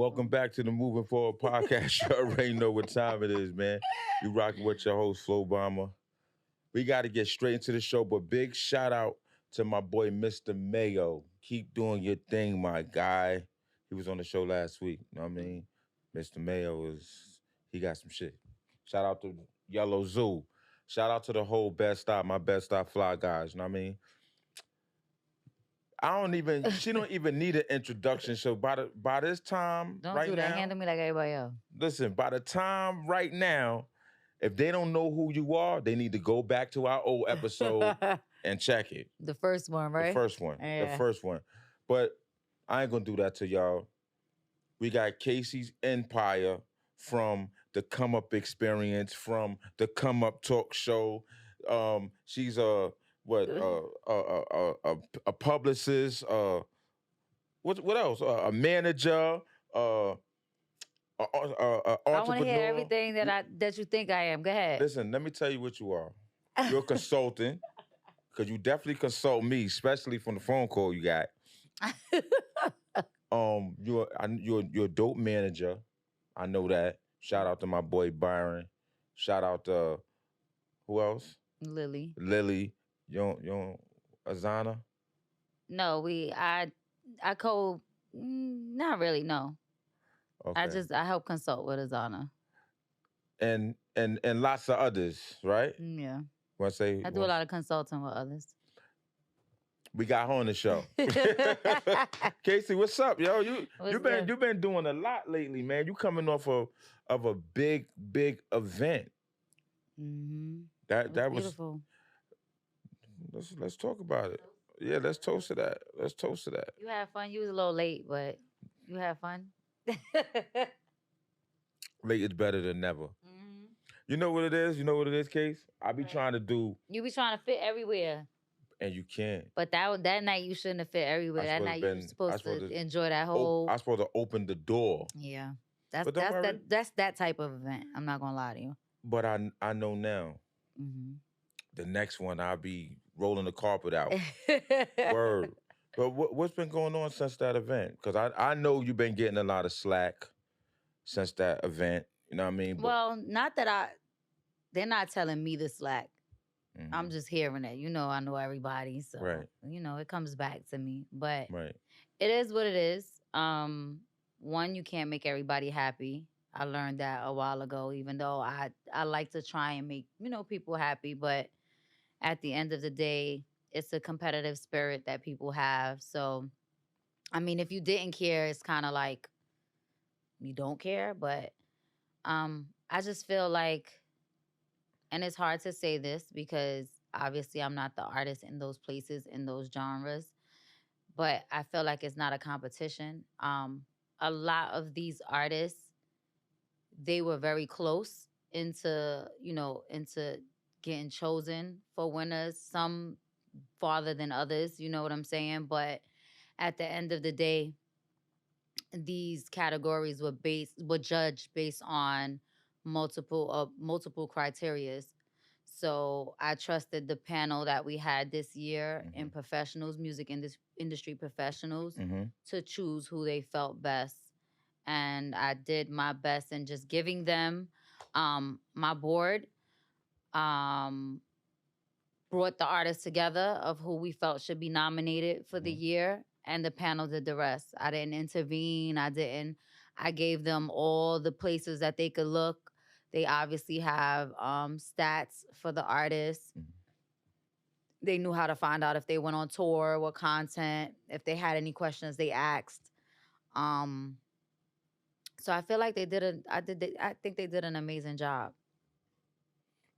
Welcome back to the Moving Forward podcast. You already know what time it is, man. You rocking with your host, Flo Bomber. We got to get straight into the show, but big shout out to my boy, Mr. Mayo. Keep doing your thing, my guy. He was on the show last week. You know what I mean? Mr. Mayo he got some shit. Shout out to Yellow Zoo. Shout out to the whole Best Stop, my Best Stop Fly guys. You know what I mean? She don't even need an introduction. So by this time, Don't right do that. now, Handle me like everybody else. listen, by the time right now, if they don't know who you are, they need to go back to our old episode and check it. The first one, right? The first one. Yeah. The first one. But I ain't gonna do that to y'all. We got Casey's Empire from the Come Up Experience, from the Come Up Talk Show. She's a publicist. What else? A manager. Entrepreneur. I want to hear everything that you think I am. Go ahead. Listen, let me tell you what you are. You're a consultant, because you definitely consult me, especially from the phone call you got. You're a dope manager. I know that. Shout out to my boy Byron. Shout out to who else? Lily. You don't Azana? No, I not really, no. Okay. I help consult with Azana. And lots of others, right? Yeah. Want to say? I do a lot of consulting with others. We got her on the show. Casey, what's up, yo? You've been doing a lot lately, man. You coming off of a big event. Mm-hmm. That was beautiful. Let's talk about it. Yeah, let's toast to that. You had fun. You was a little late, but you had fun. Late is better than never. Mm-hmm. You know what it is? Case? I be trying to do. You be trying to fit everywhere. And you can't. But that night you shouldn't have fit everywhere. That night you were supposed to enjoy that whole. I was supposed to open the door. Yeah, that's that type of event. I'm not gonna lie to you. But I know now. Mm-hmm. The next one I'll be rolling the carpet out. Word. But what's been going on since that event? Because I know you've been getting a lot of slack since that event. You know what I mean? Well, not that they're not telling me the slack. Mm-hmm. I'm just hearing it. I know everybody. So, right. It comes back to me. But right. It is what it is. One, you can't make everybody happy. I learned that a while ago, even though I like to try and make, people happy. But at the end of the day, it's a competitive spirit that people have. So, I mean, if you didn't care, it's kind of like you don't care. But I just feel like, and it's hard to say this because obviously I'm not the artist in those places, in those genres, but I feel like it's not a competition. A lot of these artists, they were very close into getting chosen for winners, some farther than others, you know what I'm saying? But at the end of the day, these categories were judged based on multiple criterias. So I trusted the panel that we had this year Mm-hmm. in professionals, music industry professionals, Mm-hmm. to choose who they felt best. And I did my best in just giving them my board, brought the artists together of who we felt should be nominated for the year, and the panel did the rest. I didn't intervene. I gave them all the places that they could look. They obviously have stats for the artists. Mm-hmm. They knew how to find out if they went on tour, what content, if they had any questions they asked. So I feel like I think they did an amazing job.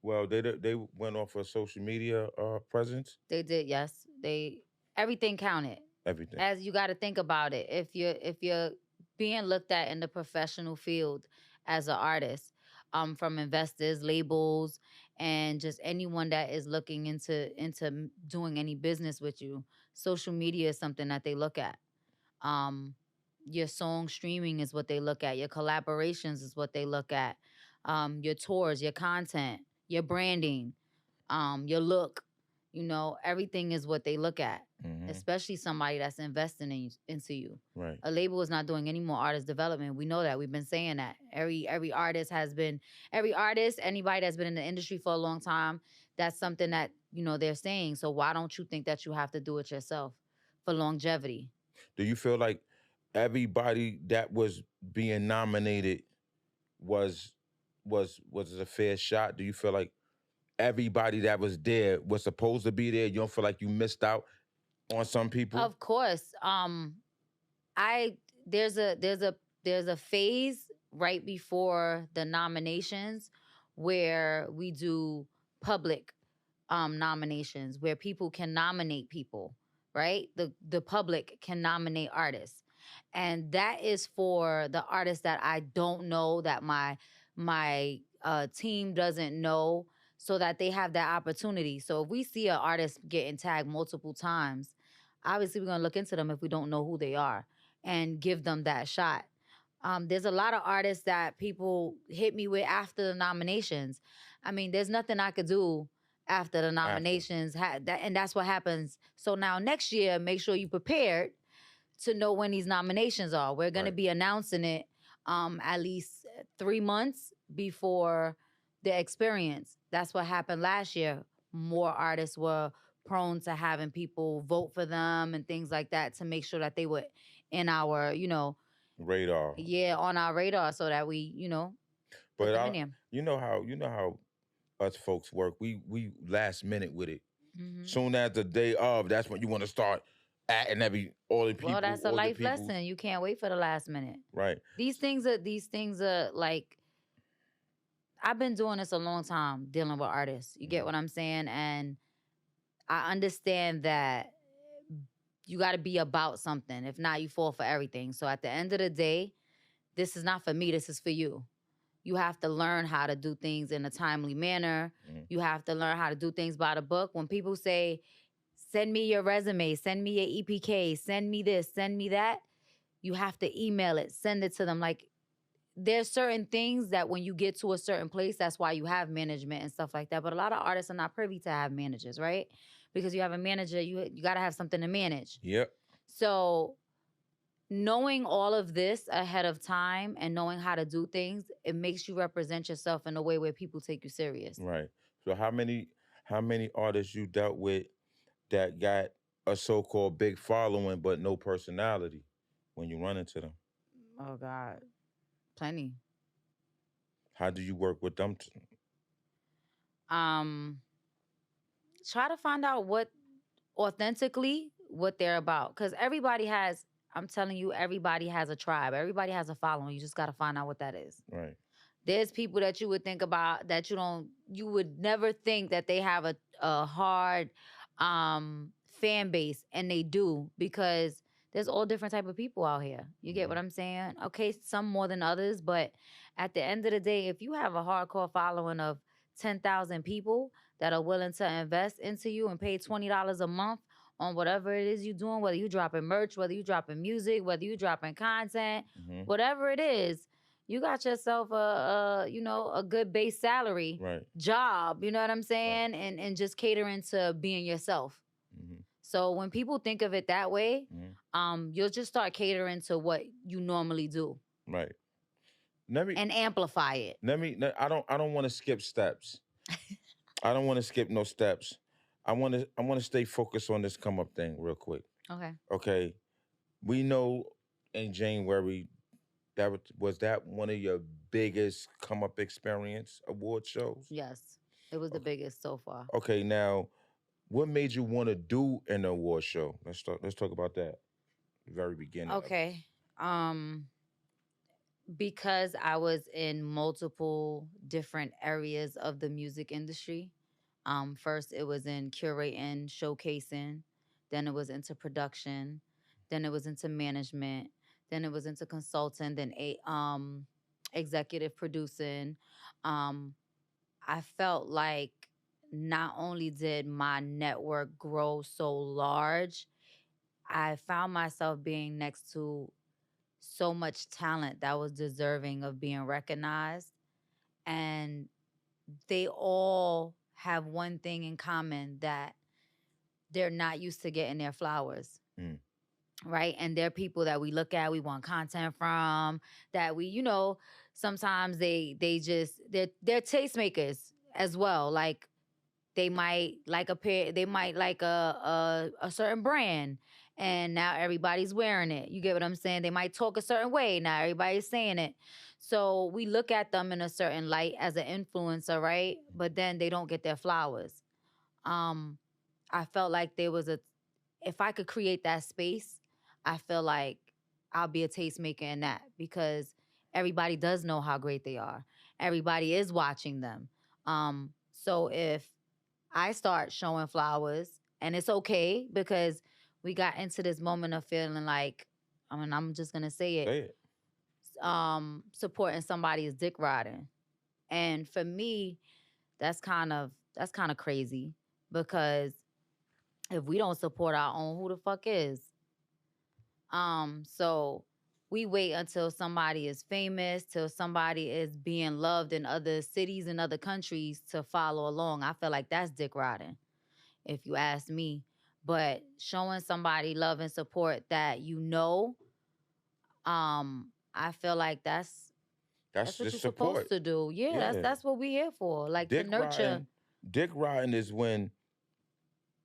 Well, they went off a social media presence. They did, yes. Everything counted. Everything. As you got to think about it. If you're being looked at in the professional field as an artist, from investors, labels, and just anyone that is looking into doing any business with you, social media is something that they look at. Your song streaming is what they look at. Your collaborations is what they look at. Your tours, your content, your branding, your look. Everything is what they look at, Mm-hmm. especially somebody that's investing into you. Right. A label is not doing any more artist development. We know that. We've been saying that. Every artist, anybody that's been in the industry for a long time, that's something that, they're saying. So why don't you think that you have to do it yourself for longevity? Do you feel like everybody that was being nominated was was a fair shot? Do you feel like everybody that was there was supposed to be there? You don't feel like you missed out on some people? Of course. I there's a phase right before the nominations where we do public nominations where people can nominate people, right? The public can nominate artists. And that is for the artists that I don't know, that my team doesn't know, so that they have that opportunity. So if we see an artist getting tagged multiple times, obviously we're gonna look into them if we don't know who they are and give them that shot. There's a lot of artists that people hit me with after the nominations. I mean, there's nothing I could do after the After. nominations, and that's what happens. So now next year, make sure you prepared to know when these nominations are. We're going to Right. be announcing it at least 3 months before the experience. That's what happened last year. More artists were prone to having people vote for them and things like that to make sure that they were in our, Radar. yeah, on our radar so that we, put But them in there. you know how us folks work. We last minute with it. Hmm. Soon as the day of, that's when you want to start acting all the Well, people, that's a all the life peoples. lesson. You can't wait for the last minute. Right. These things are like, I've been doing this a long time dealing with artists. You get Mhm. what I'm saying? And I understand that you got to be about something. If not, you fall for everything. So at the end of the day, this is not for me. This is for you. You have to learn how to do things in a timely manner. Mhm. You have to learn how to do things by the book. When people say, send me your resume, send me your EPK, send me this, send me that, you have to email it, send it to them. Like, there's certain things that when you get to a certain place, that's why you have management and stuff like that. But a lot of artists are not privy to have managers, right? Because you have a manager, you got to have something to manage. Yep. So knowing all of this ahead of time and knowing how to do things, it makes you represent yourself in a way where people take you serious. Right. So how many artists you dealt with that got a so-called big following but no personality when you run into them? Oh God, plenty. How do you work with them? Um, Try to find out what authentically what they're about, because everybody has. I'm telling you, everybody has a tribe. Everybody has a following. You just got to find out what that is. Right. There's people that you would think about that you would never think that they have a hard fan base, and they do, because there's all different type of people out here. You get Mhm. what I'm saying? Okay, some more than others, but at the end of the day, if you have a hardcore following of 10,000 people that are willing to invest into you and pay $20 a month on whatever it is you're doing, whether you dropping merch, whether you dropping music, whether you dropping content, Mhm. whatever it is, you got yourself a good base salary Right. job, you know what I'm Right. saying? And just catering to being yourself. Mhm. So when people think of it that way, Mhm. you'll just start catering to what you normally do Right. Let me and amplify it. I don't want to skip steps. I don't want to skip no steps. I want to stay focused on this come up thing real quick. Okay. Okay. We know in January was that one of your biggest come up experience award shows? Yes. It was the Okay. biggest so far. Okay, now what made you want to do an award show? Let's talk about that. Very beginning of it. Okay. Because I was in multiple different areas of the music industry. First, it was in curating, showcasing. Then it was into production. Then it was into management. Then it was into consulting. Then executive producing. Um, I felt like not only did my network grow so large, I found myself being next to so much talent that was deserving of being recognized. And they all have one thing in common, that they're not used to getting their flowers. Mm. Right. And they're people that we look at, we want content from, that we, sometimes they're tastemakers as well. Like they might like they might like a certain brand, and now everybody's wearing it. You get what I'm saying? They might talk a certain way, now everybody's saying it. So we look at them in a certain light as an influencer, right? But then they don't get their flowers. um I felt like there was a if I could create that space, I feel like I'll be a tastemaker in that, because everybody does know how great they are. Everybody is watching them. So if I start showing flowers, and it's okay, because we got into this moment of feeling like, I mean, I'm just gonna say it, Say it. supporting somebody is dick riding. And for me, that's kind of crazy, because if we don't support our own, who the fuck is? So we wait until somebody is famous, till somebody is being loved in other cities and other countries to follow along. I feel like that's dick riding, if you ask me. But showing somebody love and support that I feel like That's that's what just you're supposed support. to do. Yeah, that's Yeah. that's what we here for. Like to Dick nurture. riding. Dick riding is when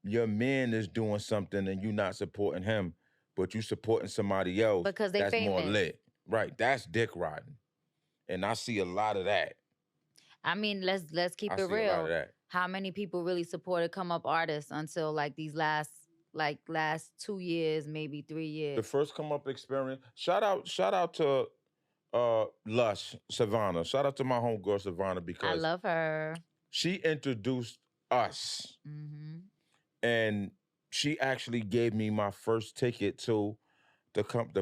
your man is doing something and you not supporting him, but you supporting somebody else Because they that's more famous. lit. Right. That's dick riding. And I see a lot of that. I mean, let's I keep it see a lot of real. that. How many people really supported come up artists until like these last 2 years, maybe 3 years? The first come up experience. Shout out to Lush, Savannah. Shout out to my homegirl Savannah, I because love her. she introduced us, Hmm. and she actually gave me my first ticket to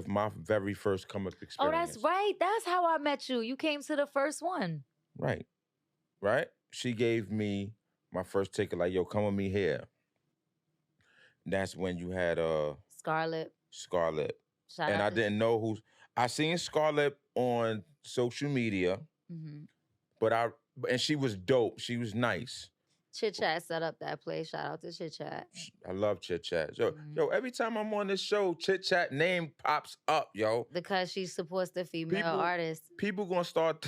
my very first come up Oh, that's experience. right. That's how I met you. You came to the first one. Right. Right? She gave me my first ticket, like, yo, come with me here. That's when you had Scarlett. Scarlett. Shout And out I to. didn't know who's I seen Scarlett on social media, Hmm. but and she was dope. She was nice. Chit Chat set up that place. Shout out to Chit Chat. I love Chit Chat. Hmm. Yo, every time I'm on this show, Chit Chat name pops up, yo. Because she supports the female People artists. people gonna start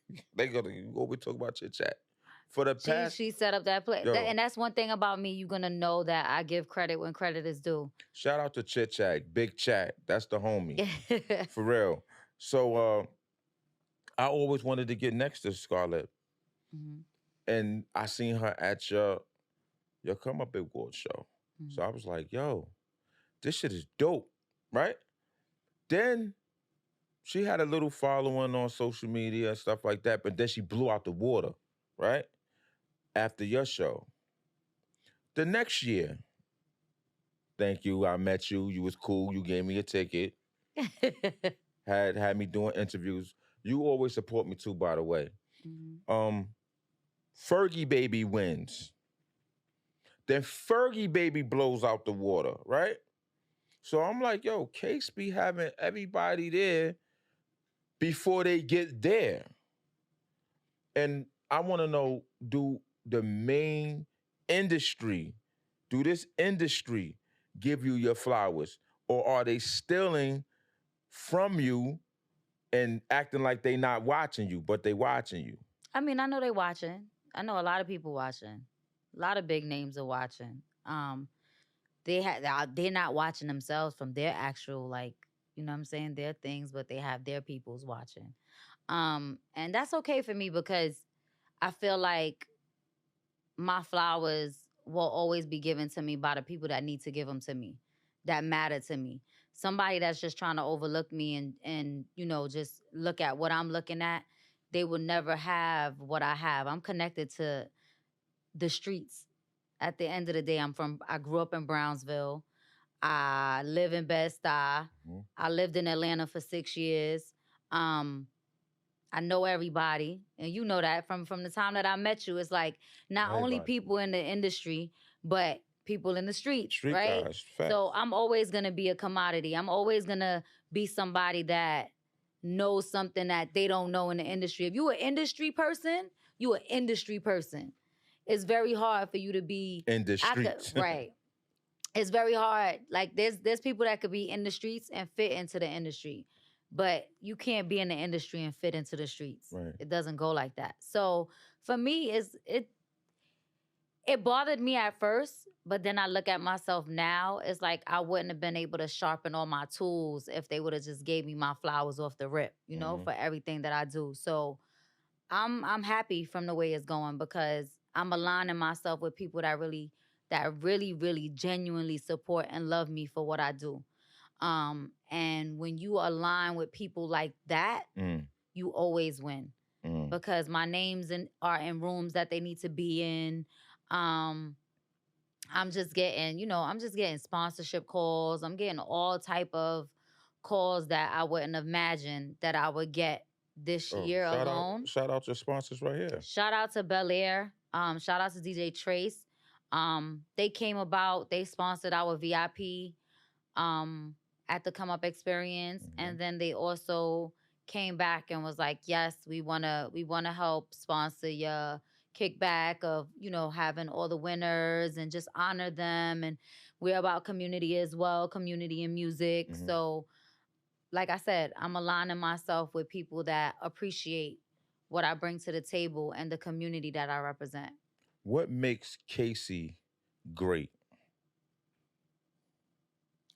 thinking they gonna what we talk about Chit Chat. For the She past, she set up that place, yo, and that's one thing about me. You're gonna know that I give credit when credit is due. shout out to Chit Chat, Big Chat. That's the homie. For real. So I always wanted to get next to Scarlett. Mhm, And I seen her at your Come Up Award show. mhm. So I was like, yo, this shit is dope, right? Then she had a little following on social media and stuff like that, but then she blew out the water, right? After your show. The next year, thank you, I met you. You was cool. You gave me a ticket. Had me doing interviews. You always support me too, by the way. Mhm. Um, Fergie Baby wins. Then Fergie Baby blows out the water, right? So I'm like, yo, Case be having everybody there before they get there. And I want to know, do the main industry, do this industry give you your flowers? Or are they stealing from you and acting like they not watching you, but they watching you? I mean, I know they watching. I know a lot of people watching. A lot of big names are watching. They're not watching themselves from their actual, like, you know what I'm saying, their things, but they have their peoples watching. And that's okay for me, because I feel like my flowers will always be given to me by the people that need to give them to me, that matter to me. Somebody that's just trying to overlook me and just look at what I'm looking at, they will never have what I have. I'm connected to the streets. At the end of the day, I grew up in Brownsville. I live in Bed-Stuy. Mhm. I lived in Atlanta for 6 years. Um, I know everybody, and you know that from the time that I met you. It's like not only Everybody. people in the industry, but people in the streets, Street right? guys, facts. So I'm always gonna be a commodity. I'm always gonna be somebody that knows something that they don't know in the industry. If you an industry person, you an industry person. It's very hard for you to be In the streets. right. It's very hard. Like there's people that could be in the streets and fit into the industry, but you can't be in the industry and fit into the streets. Right. It doesn't go like that. So for me, it bothered me at first, but then I look at myself now. It's like I wouldn't have been able to sharpen all my tools if they would have just gave me my flowers off the rip, Mhm. for everything that I do. So I'm happy from the way it's going because I'm aligning myself with people that really genuinely support and love me for what I do. And when you align with people like that, Mm. you always win Mm. because my are in rooms that they need to be in. Um, I'm just getting sponsorship calls. I'm getting all type of calls that I wouldn't imagine that I would get this Oh, year alone. shout out to sponsors right here. Shout out to Bel Air. Shout out to DJ Trace. They came about, they sponsored our VIP um at the Come Up Experience. Mhm. And then they also came back and was like, yes, we wanna help sponsor your kickback of, having all the winners and just honor them. And we're about community as well, community and music. Mhm. So like I said, I'm aligning myself with people that appreciate what I bring to the table and the community that I represent. What makes Casey great?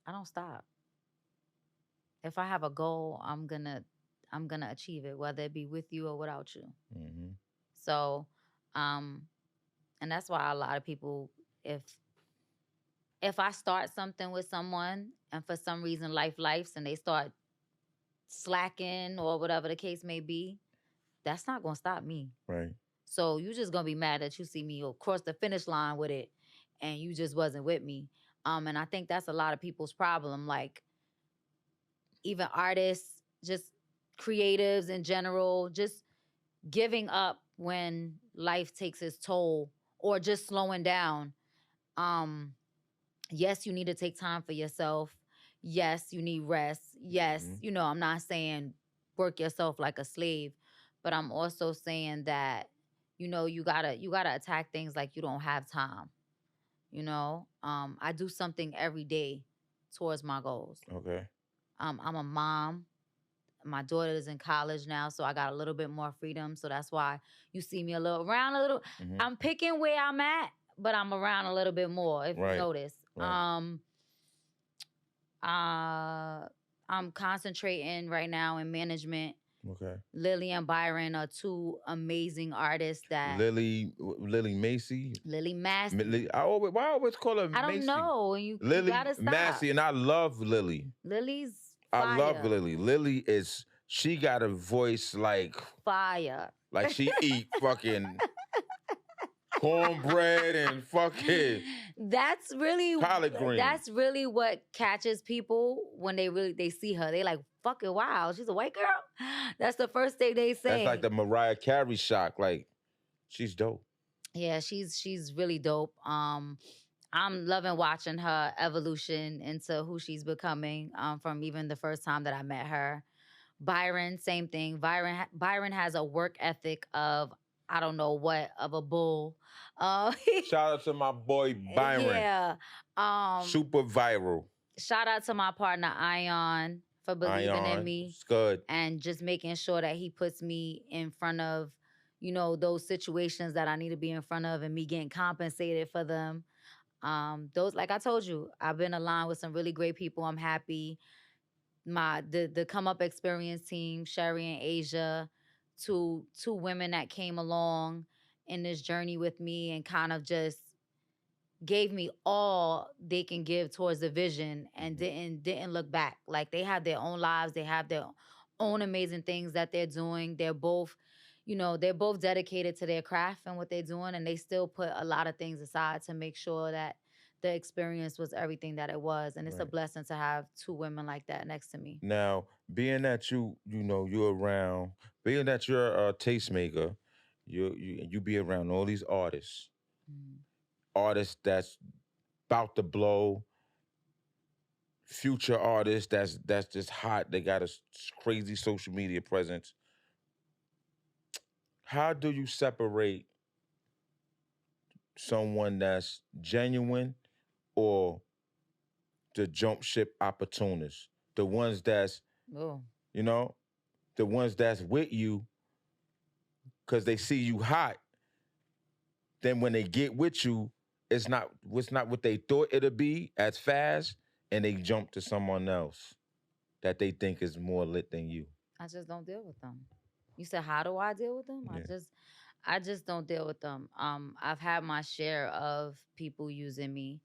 I don't stop. If I have a goal, I'm gonna achieve it, whether it be with you or without you. Mm-hmm. So, um, and that's why a lot of people, if if I start something with someone and for some reason lifes and they start slacking or whatever the case may be, that's not gonna stop me. Right. So you just gonna be mad that you see me across the finish line with it and you just wasn't with me. And I think that's a lot of people's problem. Like even artists, just creatives in general, just giving up when life takes its toll or just slowing down. Um, yes, you need to take time for yourself. Yes, you need rest. Yes, Mhm. I'm not saying work yourself like a slave, but I'm also saying that you gotta attack things like you don't have time. I do something every day towards my goals. Okay. I'm a mom. My daughter is in college now, so I got a little bit more freedom. So that's why you see me around a little. Mhm. I'm picking where I'm at, but I'm around a little bit more, if you Right. notice. Right. I'm concentrating right now in management. Okay. Lily and Byron are two amazing artists that Lily Macy. Lily Massey. Why I always call her I don't Macy? know. You Lily gotta stop. Massey, and I love Lily. Lily's I fire. love Lily. Lily she got a voice like Fire. Like she eat fucking cornbread and fucking That's really collard greens. That's really what catches people when they see her. They like, fucking wow, she's a white girl. That's the first thing they say. That's like the Mariah Carey shock. Like, she's dope. Yeah, she's really dope. I'm loving watching her evolution into who she's becoming. From even the first time that I met her. Byron, same thing. Byron has a work ethic of I don't know what of a bull. Shout out to my boy Byron. Yeah. Super viral. Shout out to my partner Ion for believing in me. It's good. And just making sure that he puts me in front of, those situations that I need to be in front of and me getting compensated for them. Those, like I told you, I've been aligned with some really great people. I'm happy. The Come Up Experience team, Sherry and Asia, two women that came along in this journey with me and kind of just gave me all they can give towards the vision and didn't look back. Like they have their own lives, they have their own amazing things that they're doing. They're both dedicated to their craft and what they're doing, and they still put a lot of things aside to make sure that the experience was everything that it was. And it's a Right. blessing to have two women like that next to me. Now, being that you're around, being that you're a tastemaker, you be around all these artists, Mm. artists that's about to blow, future artists that's just hot. They got a crazy social media presence. How do you separate someone that's genuine or the jump ship opportunists, the ones that's, Oh, you know, the ones that's with you because they see you hot. Then when they get with you, it's not what they thought it'd be as fast, and they jump to someone else that they think is more lit than you. I just don't deal with them. You said, how do I deal with them? Yeah. I just don't deal with them. I've had my share of people using me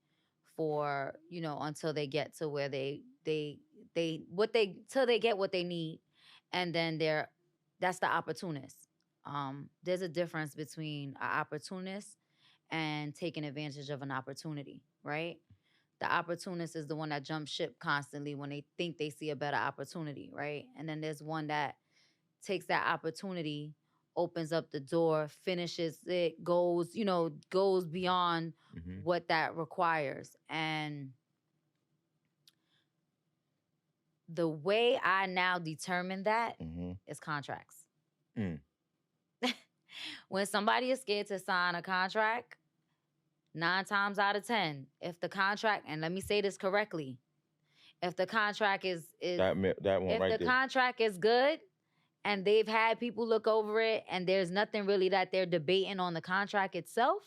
for, until they get to where they what they till they get what they need, and then that's the opportunist. There's a difference between an opportunist and taking advantage of an opportunity, right? The opportunist is the one that jumps ship constantly when they think they see a better opportunity, right? And then there's one that takes that opportunity, opens up the door, finishes it, goes beyond Mm-hmm. what that requires. And the way I now determine that Mm-hmm. is contracts. Mm. When somebody is scared to sign a contract, 9 times out of 10, if the contract, and let me say this correctly, if the contract is That one if right the there. contract is good and they've had people look over it and there's nothing really that they're debating on the contract itself,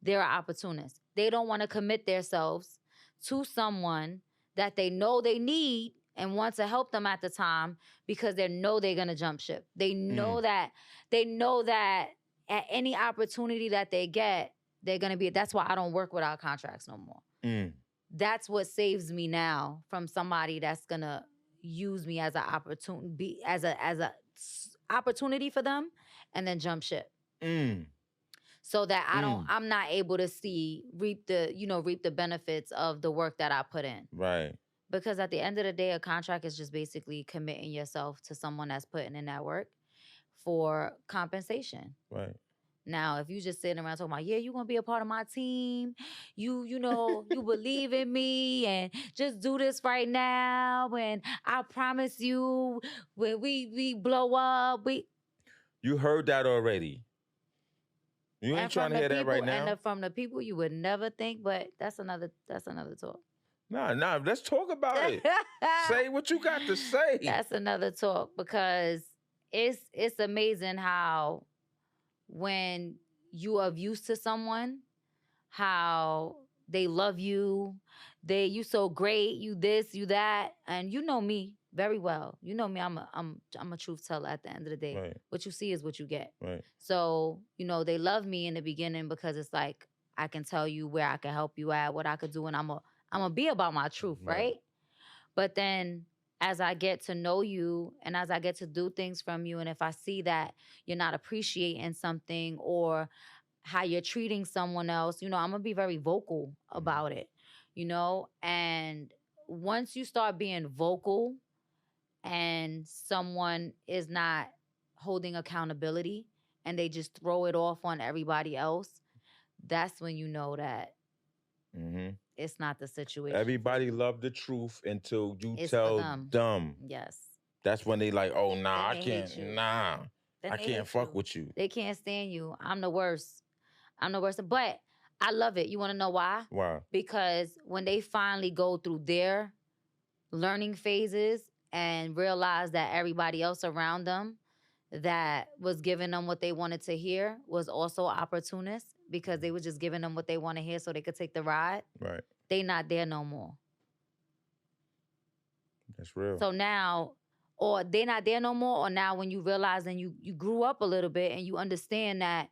they're opportunists. They don't want to commit themselves to someone that they know they need and want to help them at the time because they know they're gonna jump ship. They know that at any opportunity that they get, they're gonna be. That's why I don't work without contracts no more. Mm. That's what saves me now from somebody that's gonna use me as an opportunity, opportunity for them, and then jump ship. Mm. So that Mm. I'm not able to reap the benefits of the work that I put in. Right. Because at the end of the day, a contract is just basically committing yourself to someone that's putting in that work for compensation. Right. Now, if you just sitting around talking about, yeah, you're gonna be a part of my team, you believe in me, and just do this right now, and I promise you, when we blow up, You heard that already. You ain't and trying from to the hear that right people now. from the people you would never think, but that's another talk. Nah. Let's talk about it. Say what you got to say. That's another talk, because it's amazing how when you are used to someone, how they love you, you so great, you this, you that, and you know me very well. You know me, I'm a truth teller at the end of the day. Right. What you see is what you get. Right. So, they love me in the beginning because it's like I can tell you where I can help you at, what I could do, and I'm gonna be about my truth, right? But then as I get to know you and as I get to do things from you, and if I see that you're not appreciating something or how you're treating someone else, I'm gonna be very vocal about it, and once you start being vocal and someone is not holding accountability and they just throw it off on everybody else, that's when you know that Mm-hmm. it's not the situation. Everybody love the truth until you It's for tell them. them. Yes. That's when they like, oh nah, I Then they can't. hate you. Nah, Then I they can't hate fuck you. with you. They can't stand you. I'm the worst. But I love it. You want to know why? Why? Because when they finally go through their learning phases and realize that everybody else around them that was giving them what they wanted to hear was also opportunists because they were just giving them what they want to hear so they could take the ride. Right. They not there no more. That's real. So now, or they're not there no more, or now when you realize and you grew up a little bit and you understand that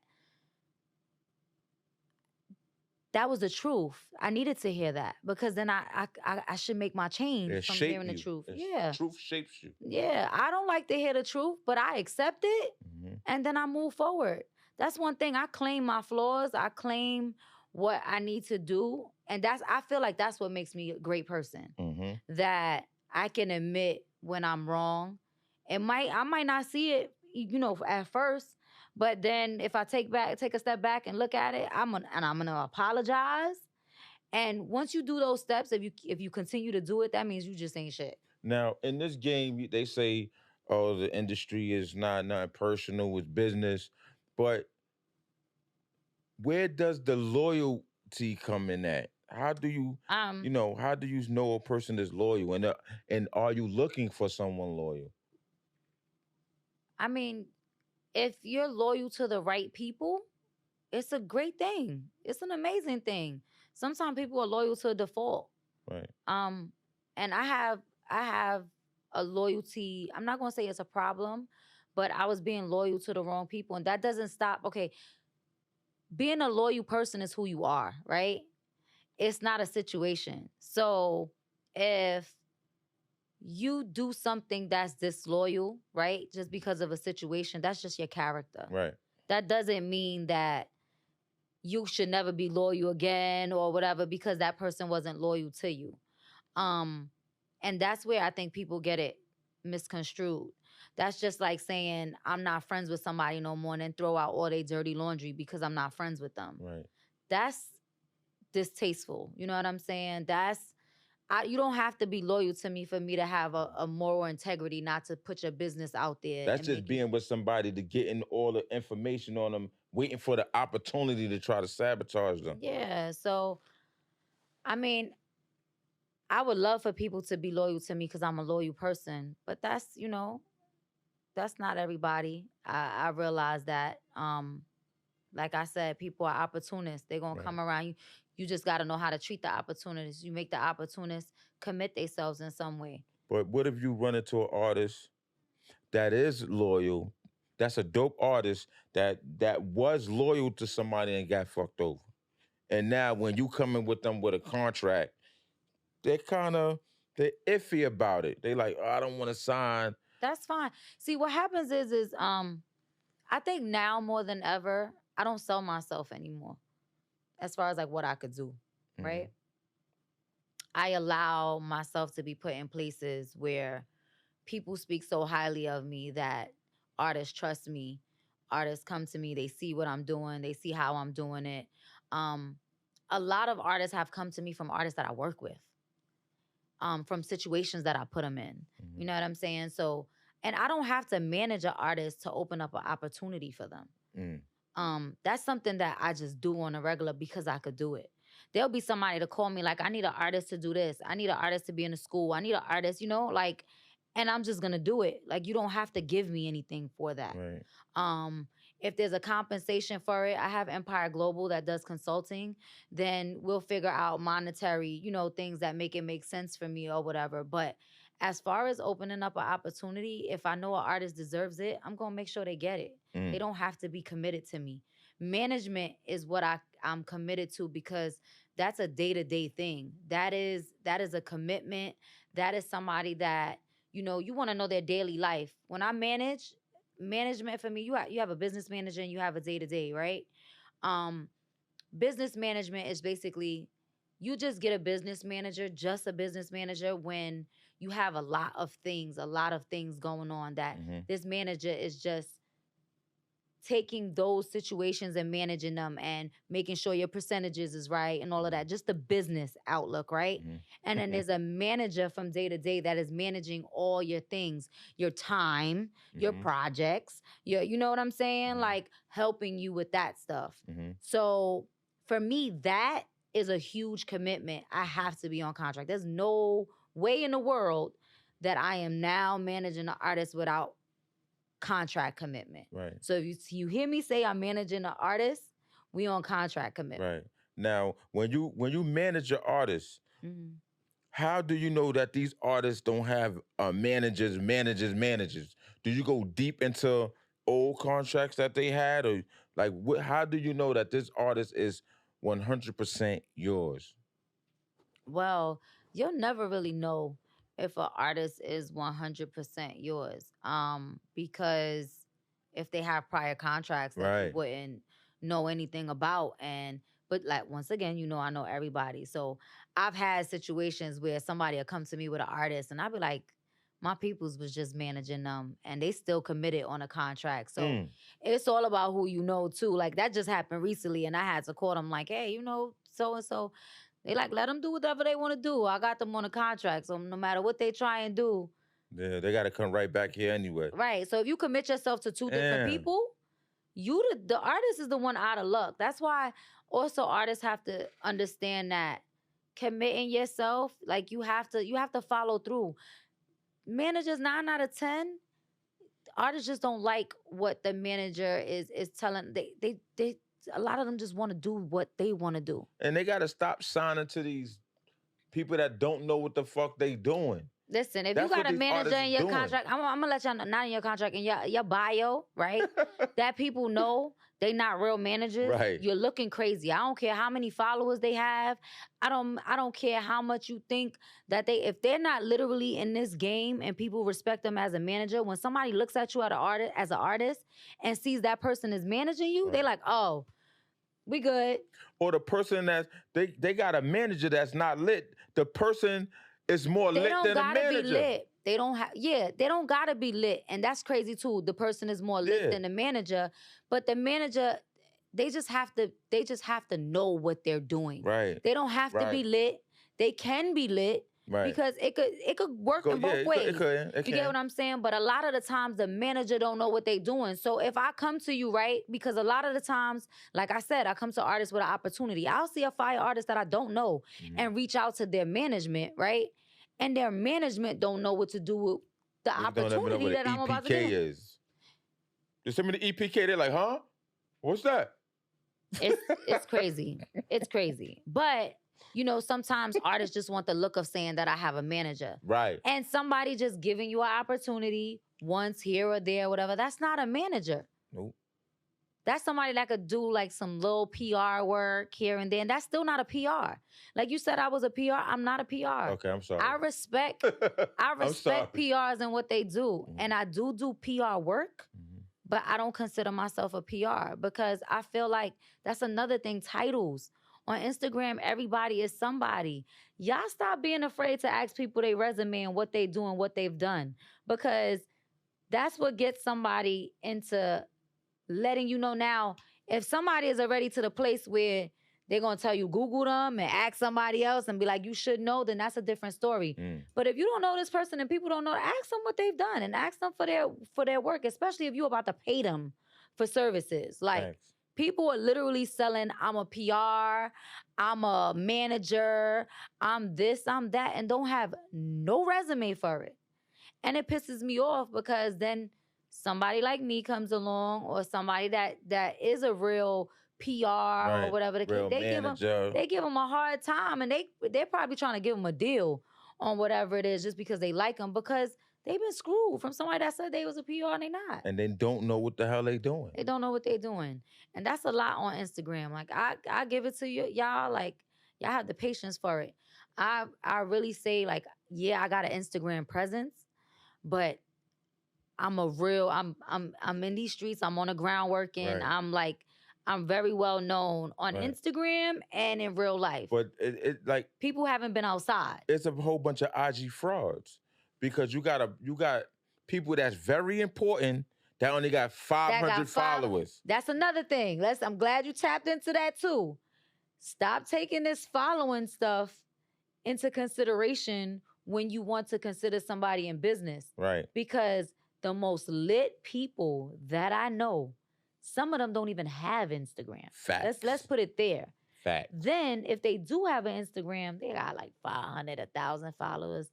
that was the truth. I needed to hear that because then I should make my change It from shape hearing the you. truth. It's- Yeah. Truth shapes you. Yeah. I don't like to hear the truth, but I accept it Mm-hmm. and then I move forward. That's one thing. I claim my flaws. I claim what I need to do. And I feel like that's what makes me a great person. Mm-hmm. That I can admit when I'm wrong. I might not see it, at first, but then if I take a step back and look at it, I'm gonna apologize. And once you do those steps, if you continue to do it, that means you just ain't shit. Now, in this game, they say, oh, the industry is not personal, it's business. But where does the loyalty come in at? How do you, Um, how do you know a person is loyal, and are you looking for someone loyal? I mean, if you're loyal to the right people, it's a great thing. It's an amazing thing. Sometimes people are loyal to a default. Right. Um, and I have a loyalty. I'm not gonna say it's a problem, but I was being loyal to the wrong people, and that doesn't stop. Okay, being a loyal person is who you are, right? It's not a situation. So if you do something that's disloyal, right? Just because of a situation, that's just your character. Right. That doesn't mean that you should never be loyal again or whatever because that person wasn't loyal to you. Um, and that's where I think people get it misconstrued. That's just like saying I'm not friends with somebody no more and then throw out all their dirty laundry because I'm not friends with them. Right. That's distasteful. You know what I'm saying? You don't have to be loyal to me for me to have a moral integrity, not to put your business out there That's and just make it. being with somebody to getting all the information on them, waiting for the opportunity to try to sabotage them. Yeah. So, I mean, I would love for people to be loyal to me because I'm a loyal person, but that's not everybody. I realize that. Like I said, people are opportunists. They're gonna Right. come around you. You just gotta know how to treat the opportunists. You make the opportunists commit themselves in some way. But what if you run into an artist that is loyal? That's a dope artist that was loyal to somebody and got fucked over. And now when you come in with them with a contract, they're iffy about it. They like, oh, I don't want to sign. That's fine. See, what happens is I think now more than ever, I don't sell myself anymore as far as like what I could do, Mhm. right? I allow myself to be put in places where people speak so highly of me that artists trust me. Artists come to me, they see what I'm doing, they see how I'm doing it. Um, a lot of artists have come to me from artists that I work with, from situations that I put them in. You Mhm. know what I'm saying? So, and I don't have to manage an artist to open up an opportunity for them. Mm. That's something that I just do on a regular because I could do it. There'll be somebody to call me like, I need an artist to do this. I need an artist to be in a school. I need an artist, like, and I'm just gonna do it. Like, you don't have to give me anything for that. Right. Um, if there's a compensation for it, I have Empire Global that does consulting. Then we'll figure out monetary, things that make sense for me or whatever. But as far as opening up an opportunity, if I know an artist deserves it, I'm gonna make sure they get it. They Mm. don't have to be committed to me. Management is what I'm committed to because that's a day-to-day thing. That is a commitment. That is somebody that you want to know their daily life. When I management for me, you have a business manager and you have a day-to-day, right? Um Business management is basically you just get a business manager, just a business manager when you have a lot of things going on that Mhm. this manager is just taking those situations and managing them and making sure your percentages is right and all of that. Just the business outlook, right? Mhm. And then there's a manager from day to day that is managing all your things, your time, your Mhm. projects, you know what I'm saying? Mhm. Like helping you with that stuff. Mhm. So for me, that is a huge commitment. I have to be on contract. There's no way in the world that I am now managing an artist without contract commitment. Right. So if you hear me say I'm managing an artist, we on contract commitment. Right. Now, when you manage your artists, Mhm. how do you know that these artists don't have managers? Do you go deep into old contracts that they had, or like how do you know that this artist is 100% yours? Well, you'll never really know if an artist is 100% yours. Because if they have prior contracts that you Right. wouldn't know anything about. But like once again, I know everybody. So I've had situations where somebody will come to me with an artist and I'll be like, my peoples was just managing them and they still committed on a contract. So Mm. it's all about who you know too. Like that just happened recently and I had to call them like, hey, so and so they like, let them do whatever they want to do. I got them on a contract. So no matter what they try and do, Yeah, they got to come right back here anyway. right. So if you commit yourself to two different Yeah. people, the artist is the one out of luck. That's why also artists have to understand that committing yourself, like you have to follow through. Managers 9 out of 10, artists just don't like what the manager is telling. They a lot of them just want to do what they want to do. And they got to stop signing to these people that don't know what the fuck they doing. Listen, if That's you what got a these manager artists in your doing. contract, I'm gonna let y'all know, not in your contract, in your bio, right? That people know they not real managers. Right. You're looking crazy. I don't care how many followers they have. I don't care how much you think that if they're not literally in this game and people respect them as a manager, when somebody looks at you as an artist and sees that person is managing you, they like, oh, we good. Or the person that they got a manager that's not lit. The person is more lit than a manager. They don't gotta be lit. They don't have, they don't gotta be lit. And that's crazy too. The person is more lit than the manager. But the manager, they just have to know what they're doing. Right. They don't have to be lit. They can be lit. Right. Because it could work in both ways. It You get what I'm saying? But a lot of the times the manager don't know what they're doing. So if I come to you, right? Because a lot of the times, like I said, I come to artists with an opportunity. I'll see a fire artist that I don't know and reach out to their management, right? And their management don't know what to do with the opportunity that I'm about to do. Is. Just send me the EPK. They're like, huh? What's that? It's crazy. It's crazy. But you know, sometimes artists just want the look of saying that I have a manager. Right. And somebody just giving you an opportunity once here or there, whatever. That's not a manager. Nope. That's somebody that could do like some little PR work here and there. And that's still not a PR. Like you said, I was a PR. I'm not a PR. Okay, I'm sorry. I respect PRs and what they do. Mm-hmm. And I do PR work. Mm-hmm. But I don't consider myself a PR because I feel like that's another thing, titles. On Instagram, everybody is somebody. Y'all stop being afraid to ask people their resume and what they do and what they've done. Because that's what gets somebody into letting you know now. If somebody is already to the place where they're going to tell you, Google them and ask somebody else and be like, you should know, then that's a different story. But if you don't know this person and people don't know, ask them what they've done and ask them for their work, especially if you're about to pay them for services. Like, thanks. People are literally selling, I'm a PR, I'm a manager, I'm this, I'm that, and don't have no resume for it. And it pisses me off because then somebody like me comes along or somebody that is a real PR or whatever. They give them a hard time and they're probably trying to give them a deal on whatever it is just because they like them because they've been screwed from somebody that said they was a PR and they not. And they don't know what the hell they doing. They don't know what they're doing. And that's a lot on Instagram. Like, I give it to y'all. Like, y'all have the patience for it. I really say, like, yeah, I got an Instagram presence, but I'm in these streets. I'm on the ground working. Right. I'm very well known on Instagram and in real life. But it like people haven't been outside. It's a whole bunch of IG frauds. Because you got people that's very important that only got 500 followers. That's another thing. I'm glad you tapped into that too. Stop taking this following stuff into consideration when you want to consider somebody in business. Right. Because the most lit people that I know, some of them don't even have Instagram. Facts. Let's put it there. Facts. Then if they do have an Instagram, they got like 500, 1,000 followers.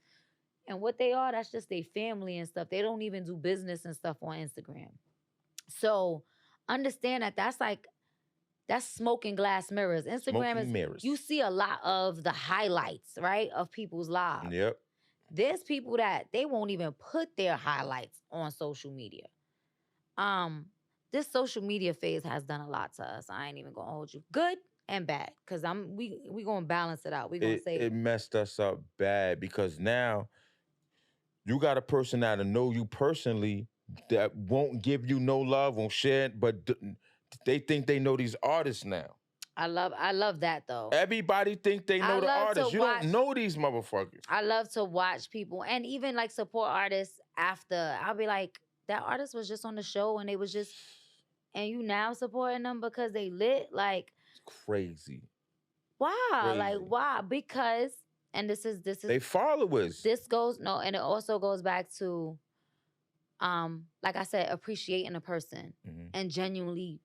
And what they are, that's just their family and stuff. They don't even do business and stuff on Instagram. So understand that's smoke and glass mirrors. Instagram is mirrors. You see a lot of the highlights, right, of people's lives. Yep. There's people that they won't even put their highlights on social media. This social media phase has done a lot to us. I ain't even gonna hold you. Good and bad. Cause we gonna balance it out. We gonna say it messed us up bad because now you got a person that'll know you personally that won't give you no love, won't share it, but they think they know these artists now. I love that though. Everybody think they know the artists. You don't know these motherfuckers. I love to watch people and even like support artists after. I'll be like, that artist was just on the show and they was just, and you now supporting them because they lit? Like, it's crazy. Why? Crazy. Like, why? Because, and this is they followers. And it also goes back to, like I said, appreciating a person and genuinely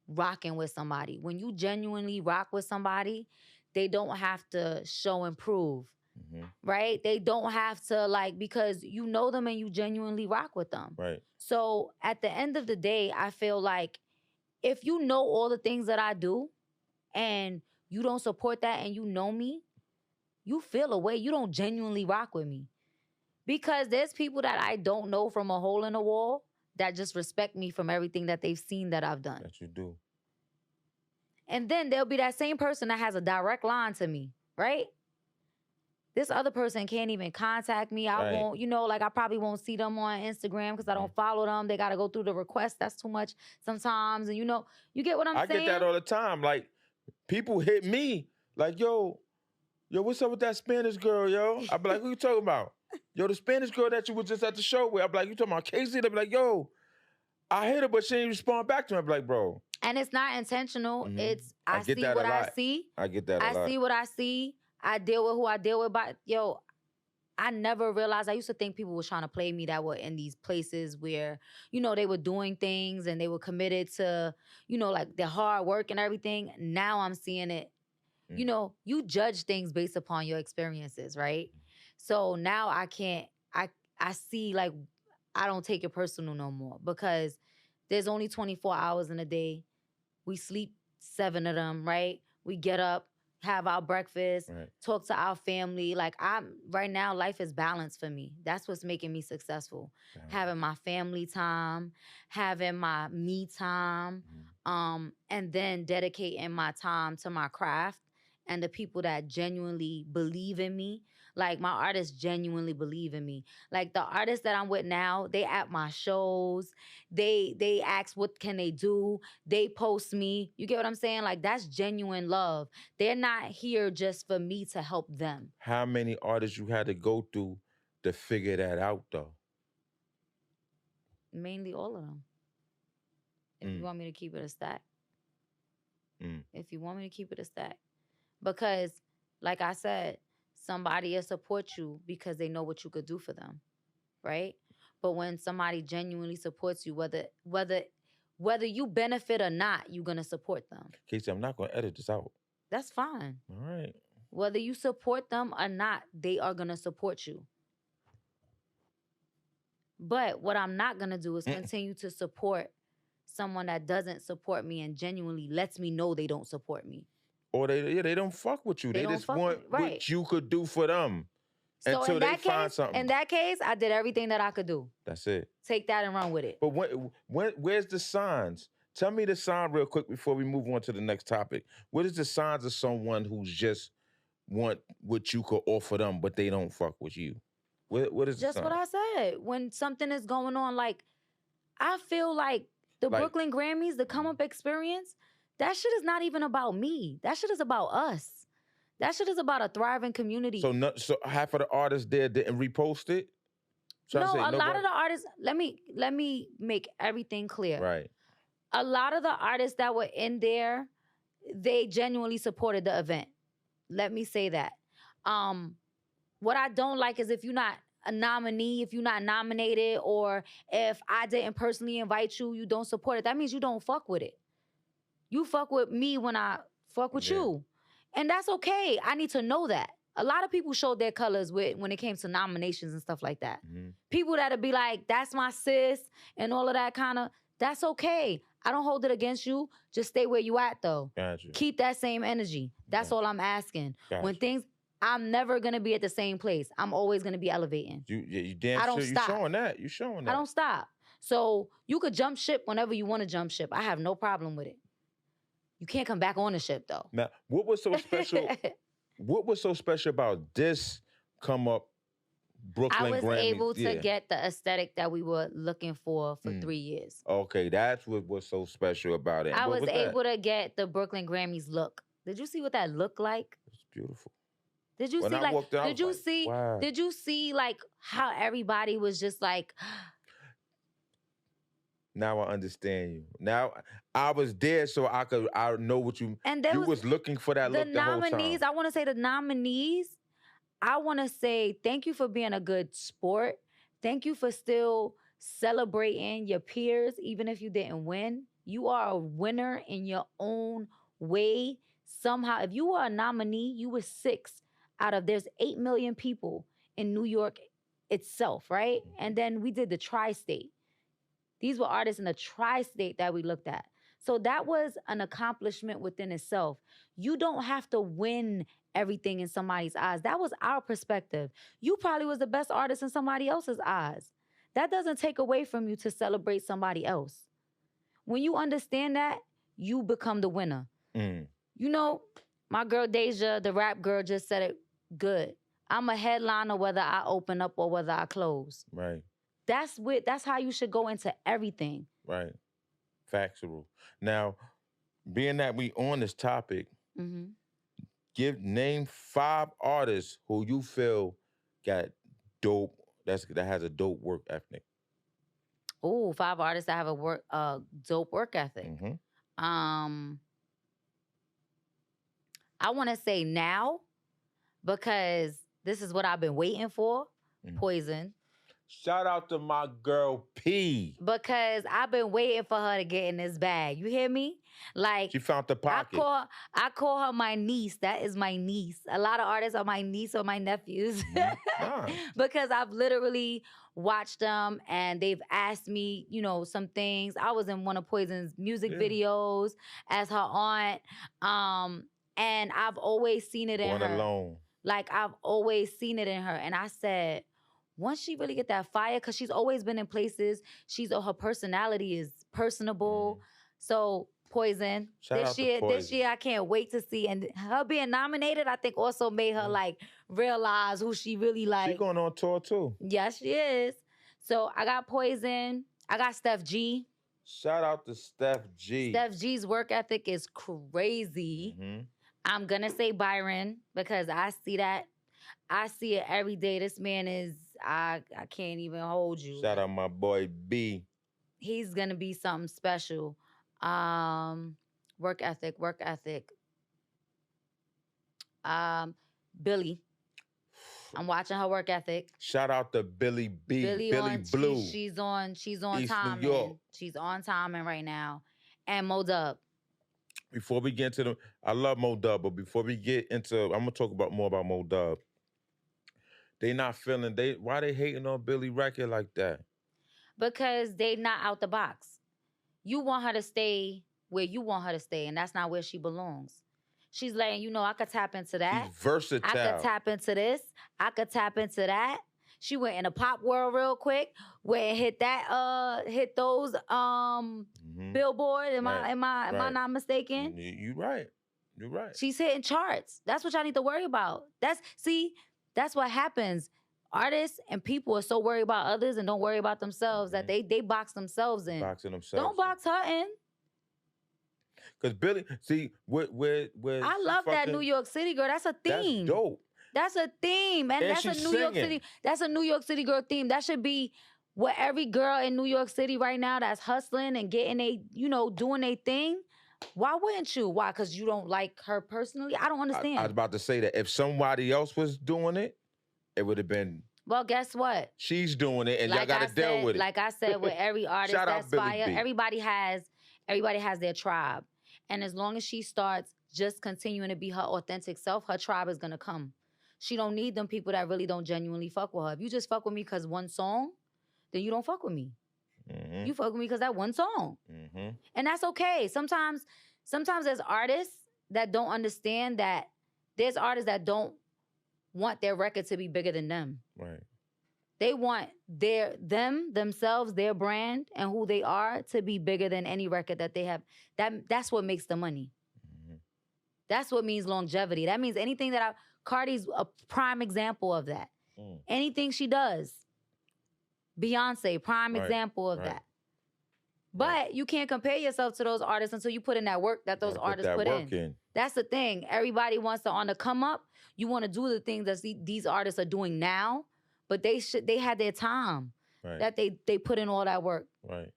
rocking with somebody. When you genuinely rock with somebody, they don't have to show and prove, Mm-hmm. right? They don't have to like, because you know them and you genuinely rock with them. Right. So at the end of the day, I feel like if you know all the things that I do and you don't support that and you know me, you feel a way. You don't genuinely rock with me. Because there's people that I don't know from a hole in the wall that just respect me from everything that they've seen that I've done. That you do. And then there'll be that same person that has a direct line to me, right? This other person can't even contact me. I Right. won't, like I probably won't see them on Instagram because I don't follow them. They got to go through the request. That's too much sometimes. And you get what I'm saying? I get that all the time. Like, people hit me like, yo, what's up with that Spanish girl, yo? I be like, who you talking about? Yo, the Spanish girl that you was just at the show with. I be like, you talking about Casey? They be like, yo, I hit her, but she didn't respond back to me. I be like, bro. And it's not intentional. Mhm. It's I I get see that a what I lot. see. I get that a lot. I see what I see. I deal with who I deal with. But I never realized. I used to think people were trying to play me that were in these places where, they were doing things and they were committed to, like their hard work and everything. Now I'm seeing it. You judge things based upon your experiences, right? So now I can't, I see like, I don't take it personal no more because there's only 24 hours in a day. We sleep 7 of them, right? We get up, have our breakfast, Right. talk to our family. Like right now, life is balanced for me. That's what's making me successful. Damn. Having my family time, having my me time, and then dedicating my time to my craft and the people that genuinely believe in me. Like my artists genuinely believe in me. Like the artists that I'm with now, they at my shows. They ask what can they do. They post me. You get what I'm saying? Like that's genuine love. They're not here just for me to help them. How many artists you had to go through to figure that out, though? Mainly all of them. If you want me to keep it a stack. If you want me to keep it a stack. Because, like I said, somebody will support you because they know what you could do for them, right? But when somebody genuinely supports you, whether you benefit or not, you're gonna support them. Casey, I'm not gonna edit this out. That's fine. All right. Whether you support them or not, they are gonna support you. But what I'm not gonna do is continue to support someone that doesn't support me and genuinely lets me know they don't support me. Or they don't fuck with you. They just want what you could do for them. So until they find something. In that case, I did everything that I could do. That's it. Take that and run with it. But where's the signs? Tell me the sign real quick before we move on to the next topic. What is the signs of someone who's just want what you could offer them, but they don't fuck with you? What is just the sign? What I said? When something is going on, like I feel like the Brooklyn Grammys, the come up experience, that shit is not even about me. That shit is about us. That shit is about a thriving community. So half of the artists there didn't repost it? No, a lot of the artists, let me make everything clear. Right. A lot of the artists that were in there, they genuinely supported the event. Let me say that. What I don't like is if you're not a nominee, if you're not nominated, or if I didn't personally invite you, you don't support it. That means you don't fuck with it. You fuck with me when I fuck with you. And that's okay. I need to know that. A lot of people showed their colors when it came to nominations and stuff like that. Mm-hmm. People that'll be like, that's my sis, and all of that kind of, that's okay. I don't hold it against you. Just stay where you at, though. Gotcha. Keep that same energy. That's all I'm asking. Gotcha. When things, I'm never going to be at the same place. I'm always going to be elevating. You damn sure you're showing that. You're showing that. I don't stop. So you could jump ship whenever you want to jump ship. I have no problem with it. You can't come back on the ship, though. Now, what was so special? What was so special about this come up Brooklyn Grammy? I was able to get the aesthetic that we were looking for 3 years. Okay, that's what was so special about it. I was able to get the Brooklyn Grammys look. Did you see what that looked like? It's beautiful. Did you see like? Did you see like how everybody was just like? Now I understand you. Now I was there, so I know what you. And you was looking for that look the whole time. I want to say the nominees. I want to say thank you for being a good sport. Thank you for still celebrating your peers, even if you didn't win. You are a winner in your own way. somehow, if you were a nominee, you were six out of there's 8 million people in New York itself, right? And then we did the tri-state. These were artists in the tri-state that we looked at. So that was an accomplishment within itself. You don't have to win everything in somebody's eyes. That was our perspective. You probably was the best artist in somebody else's eyes. That doesn't take away from you to celebrate somebody else. When you understand that, you become the winner. Mm. You know, my girl Deja, the rap girl, just said it good. I'm a headliner whether I open up or whether I close. Right. That's how you should go into everything. Right. Factual. Now, being that we on this topic, Mm-hmm. name 5 artists who you feel got dope, that has a dope work ethic. Ooh, 5 artists that have dope work ethic. Mm-hmm. I want to say now, because this is what I've been waiting for, Poison. Shout out to my girl P. Because I've been waiting for her to get in this bag. You hear me? Like, she found the pocket. I call her my niece. That is my niece. A lot of artists are my niece or my nephews. Nah. Because I've literally watched them and they've asked me, you know, some things. I was in one of Poison's music videos as her aunt. And I've always seen it in Born her. Alone. Like, I've always seen it in her. And I said, once she really get that fire, because she's always been in places, her personality is personable. So Poison, this year I can't wait to see. And her being nominated, I think also made her like realize who she really like. She going on tour too. Yes, she is. So I got Poison. I got Steph G. Shout out to Steph G. Steph G's work ethic is crazy. Mm-hmm. I'm gonna say Byron because I see that. I see it every day. This man is, I can't even hold you. Shout out my boy B. He's gonna be something special. Work ethic. Billy. I'm watching her work ethic. Shout out to Billy B. Billy Blue. She's on East timing. New York. She's on timing right now. And Mo Dub. Before we get into I love Mo Dub, but before we get into, I'm gonna talk more about Mo Dub. They not feeling, why they hating on Billy record like that? Because they not out the box. You want her to stay where you want her to stay, and that's not where she belongs. She's letting you know, I could tap into that. She's versatile. I could tap into this. I could tap into that. She went in the pop world real quick, where it hit those Billboard. Am I not mistaken? You right. You're right. She's hitting charts. That's what y'all need to worry about. That's what happens. Artists and people are so worried about others and don't worry about themselves that they box themselves in. Boxing themselves. Don't box her in. Because Billy, see, where I love that New York City girl. That's a theme. That's dope. That's a theme. And that's a New York City. That's a New York City girl theme. That should be what every girl in New York City right now that's hustling and getting doing a thing. Why wouldn't you? Why? Because you don't like her personally? I don't understand. I was about to say that if somebody else was doing it, it would have been. Well, guess what? She's doing it, and y'all got to deal with it. Like I said, with every artist that's fire, everybody has their tribe. And as long as she starts just continuing to be her authentic self, her tribe is going to come. She don't need them people that really don't genuinely fuck with her. If you just fuck with me because one song, then you don't fuck with me. Mm-hmm. You fuck with me because that one song. Mm-hmm. And that's okay. Sometimes there's artists that don't understand that there's artists that don't want their record to be bigger than them. Right. They want themselves, their brand, and who they are to be bigger than any record that they have. That's what makes the money. Mm-hmm. That's what means longevity. That means anything Cardi's a prime example of that. Mm. Anything she does. Beyonce, prime example of that. But you can't compare yourself to those artists until you put in that work that those artists put in. That's the thing. Everybody wants to on the come up. You want to do the things that these artists are doing now, but they had their time that they put in all that work. Right.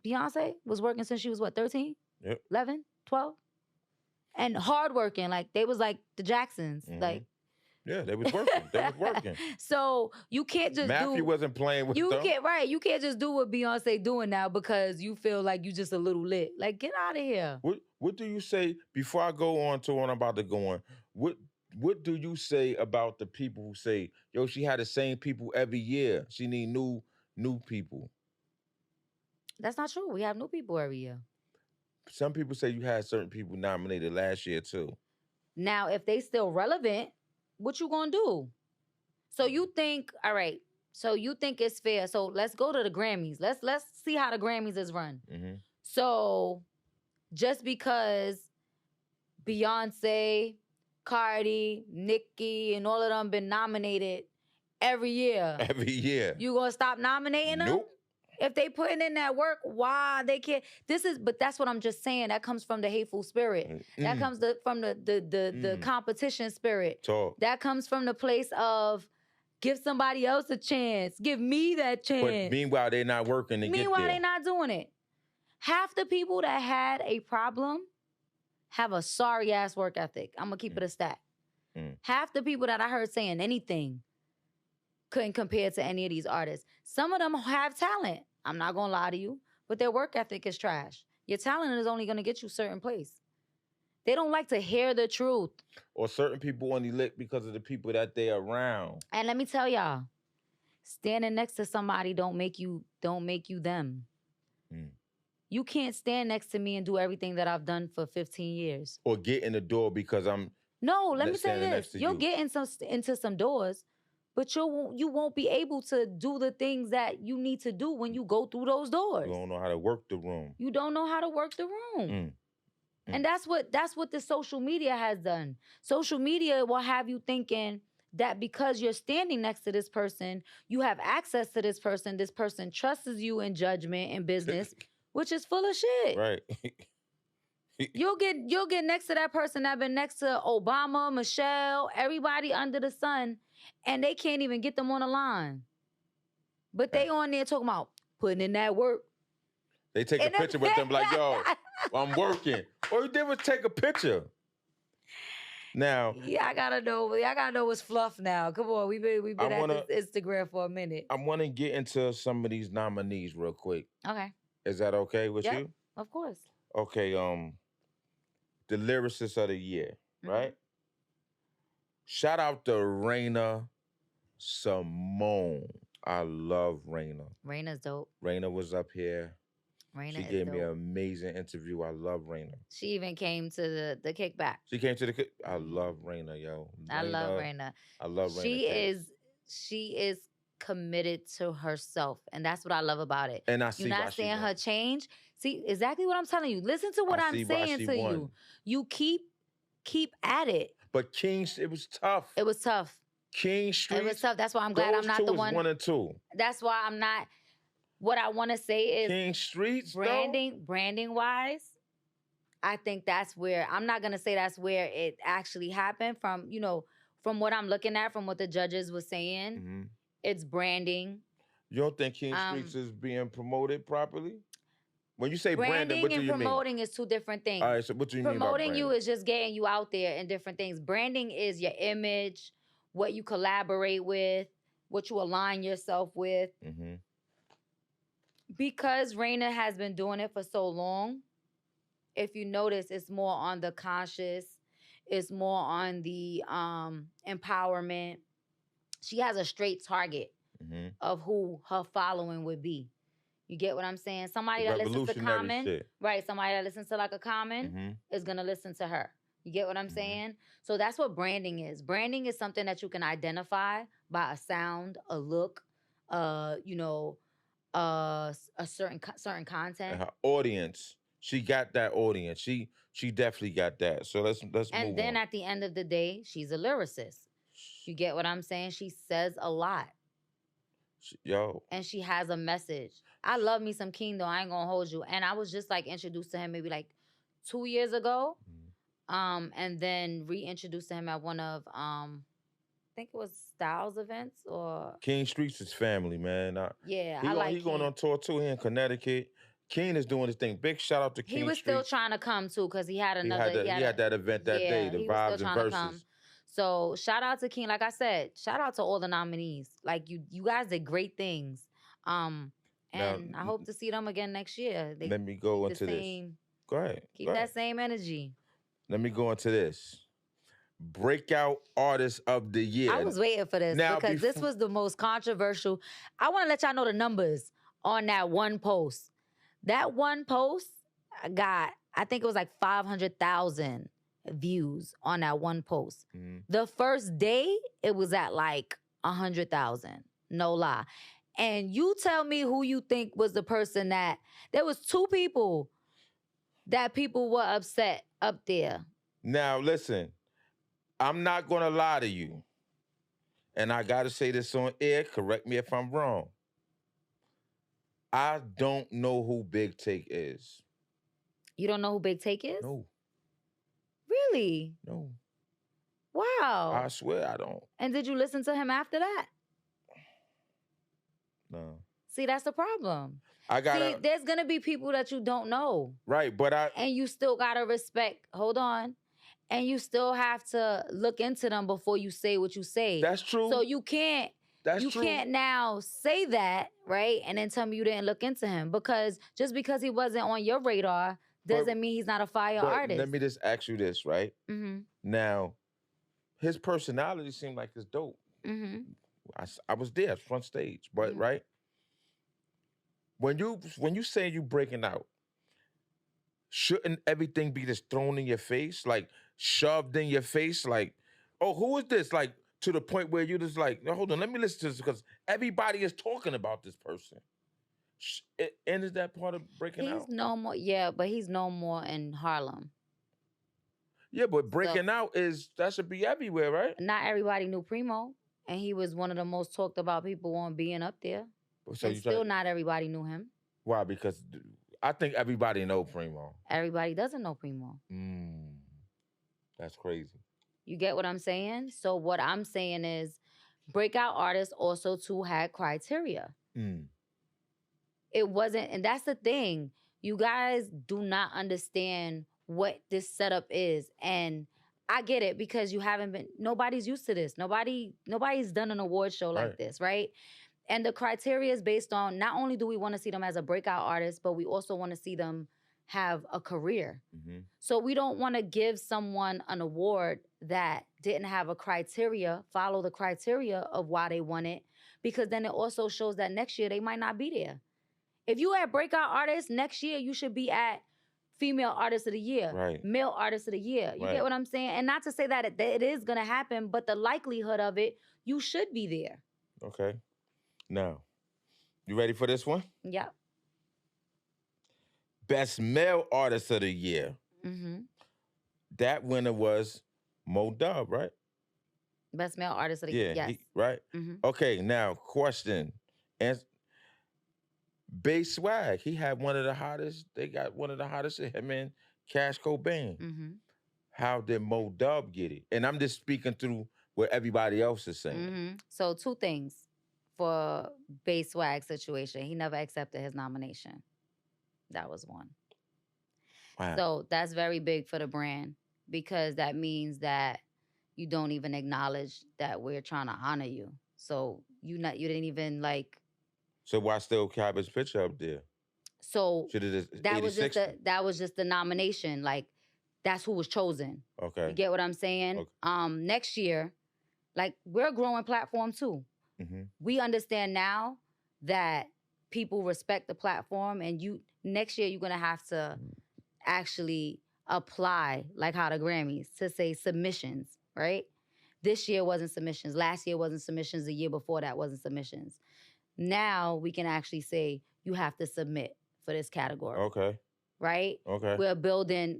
Beyonce was working since she was 13? Yep. 11, 12? And hardworking, like they was like the Jacksons. Mm-hmm. Like yeah, they was working. So you can't just Matthew wasn't playing with them. You can't just do what Beyonce doing now because you feel like you just a little lit. Like, get out of here. What do you say before I go on to what I'm about to go on? What what do you say about the people who say, yo, she had the same people every year. She need new people. That's not true. We have new people every year. Some people say you had certain people nominated last year too. Now, if they still relevant, what you gonna do? So you think, all right. So you think it's fair. So let's go to the Grammys. Let's see how the Grammys is run. Hmm. So just because Beyonce, Cardi, Nicki, and all of them been nominated every year, Every year. you gonna stop nominating them? Nope. If they putting in that work, why they can't? But that's what I'm just saying. That comes from the hateful spirit. That comes from the competition spirit. Talk. That comes from the place of give somebody else a chance. Give me that chance. But meanwhile, they're not working to get there. Meanwhile, they're not doing it. Half the people that had a problem have a sorry ass work ethic. I'm gonna keep it a stat. Half the people that I heard saying anything couldn't compare to any of these artists. Some of them have talent. I'm not gonna lie to you, but their work ethic is trash. Your talent is only gonna get you certain place. They don't like to hear the truth. Or certain people only lick because of the people that they around. And let me tell y'all, standing next to somebody don't make you them. You can't stand next to me and do everything that I've done for 15 years. Or get in the door because I'm No, let me say standing this. next to You'll you. get into some doors, but you won't be able to do the things that you need to do when you go through those doors. You don't know how to work the room. You don't know how to work the room. And that's what the social media has done. Social media will have you thinking that because you're standing next to this person, you have access to this person trusts you in judgment and business, which is full of shit. Right. You'll get next to that person that been next to Obama, Michelle, everybody under the sun, and they can't even get them on the line. But they on there talking about putting in that work. They take a picture with them like, yo, I'm working. All you did was take a picture. Now, yeah, I gotta know what's fluff now. Come on, we've been at this Instagram for a minute. I want to get into some of these nominees real quick. Okay. Is that okay with you? Of course. Okay, the lyricist of the year, right? Shout out to Raina Simone. I love Raina. Raina's dope. Raina was up here. She gave me an amazing interview. I love Raina. She even came to the kickback. She came to the kick. I love Raina, yo. I love Raina. I love Raina. She is committed to herself, and that's what I love about it. And I see you're not seeing her change. See exactly what I'm telling you. Listen to what I'm saying to you. You keep at it. But King's, it was tough. It was tough. King Street. It was tough. That's why I'm glad I'm not the one. 1 and 2. That's why I'm not. What I want to say is King Streets, branding wise, I think that's where I'm not gonna say that's where it actually happened from what I'm looking at, from what the judges were saying. It's branding. You don't think King Streets is being promoted properly? When you say branding, what do you mean? Branding and promoting is two different things. All right, so what do you mean by promoting you is just getting you out there in different things. Branding is your image, what you collaborate with, what you align yourself with. Because Raina has been doing it for so long, if you notice, it's more on the conscious, it's more on the empowerment. She has a straight target of who her following would be. You get what I'm saying? Somebody that listens to Common, right? Somebody that listens to like a Common is gonna listen to her. You get what I'm saying? So that's what branding is. Branding is something that you can identify by a sound, a look, a certain content. And her audience, she got that audience. She definitely got that. So let's move on. And then at the end of the day, she's a lyricist. You get what I'm saying? She says a lot. Yo. And she has a message. I love me some King though. I ain't gonna hold you. And I was just like introduced to him maybe like 2 years ago. And then reintroduced to him at one of I think it was Styles events or King Streets is family, man. He going on tour too here in Connecticut. King is doing his thing. Big shout out to King. He was still trying to come too because he had another. He had that event that day, the Vibes and Verses. So shout out to King. Like I said, shout out to all the nominees. Like you guys did great things. And now, I hope to see them again next year. Let me go into this. Go ahead. Keep Go ahead. that same energy. Let me go into this. Breakout artist of the year. I was waiting for this Now, because this befo- was the most controversial. I want to let y'all know the numbers on that one post. That one post got, I think it was like 500,000 views on that one post. Mhm. The first day, it was at like 100,000. No lie. And you tell me who you think was the person that, there was two people that people were upset up there. Now, listen, I'm not going to lie to you. And I got to say this on air. Correct me if I'm wrong. I don't know who Big Take is. You don't know who Big Take is? No, Really? no. Wow. I swear I don't. And did you listen to him after that? No. See, that's the problem. I got See, to. there's gonna be people that you don't know. Right, but And you still gotta respect, hold on. And you still have to look into them before you say what you say. That's true. So you can't That's you true. can't now say that, right? And then tell me you didn't look into him. Because just because he wasn't on your radar doesn't mean he's not a fire But artist. let me just ask you this, right? Mm-hmm. Now, his personality seemed like it's dope. Mm-hmm. I was there, front stage, but Mhm. right when you say you breaking out, shouldn't everything be just thrown in your face, like shoved in your face, like, oh, who is this? Like to the point where you just like, no, hold on, let me listen to this because everybody is talking about this person. And is that part of breaking He's out? no more, yeah, but he's no more in Harlem. Yeah, but breaking out is that should be everywhere, right? Not everybody knew Primo, and he was one of the most talked about people on being up there. So And you still not everybody knew him. why? Because I think everybody know Primo. Everybody doesn't know Primo. That's crazy. You get what I'm saying? So what I'm saying is breakout artists also too had criteria. It wasn't, and that's the thing. You guys do not understand what this setup is. And I get it because you haven't been, nobody's used to this. Nobody's done an award show like Right. this, right? And the criteria is based on not only do we want to see them as a breakout artist, but we also want to see them have a career. Mm-hmm. So we don't want to give someone an award that didn't have a criteria, follow the criteria of why they won it, because then it also shows that next year they might not be there. If you at breakout artist, next year you should be at female artist of the year, Right. male artist of the year. You Right. get what I'm saying? And not to say that it is going to happen, but the likelihood of it, you should be there. Okay. Now, you ready for this one? Yep. Best male artist of the year. Mm-hmm. That winner was Mo Dub, right? Best male artist of the year. Yeah. Yes. Right? Mm-hmm. Okay, now, question. And Bass Swag, he had one of the hottest, they got one of the hottest, him and Cash Cobain. Mm-hmm. How did Mo Dub get it? And I'm just speaking through what everybody else is saying. Mm-hmm. So 2 things for Bass Swag situation. He never accepted his nomination. That was one. Wow. So that's very big for the brand because that means that you don't even acknowledge that we're trying to honor you. So you didn't even like. So why still have his picture up there? So Should it that was just the nomination. Like that's who was chosen. Okay. You get what I'm saying? Okay. Next year, like we're a growing platform too. Mm-hmm. We understand now that people respect the platform, and next year you're gonna have to actually apply like how the Grammys to say submissions, right? This year wasn't submissions. Last year wasn't submissions. The year before that wasn't submissions. Now we can actually say you have to submit for this category. Okay. Right? Okay.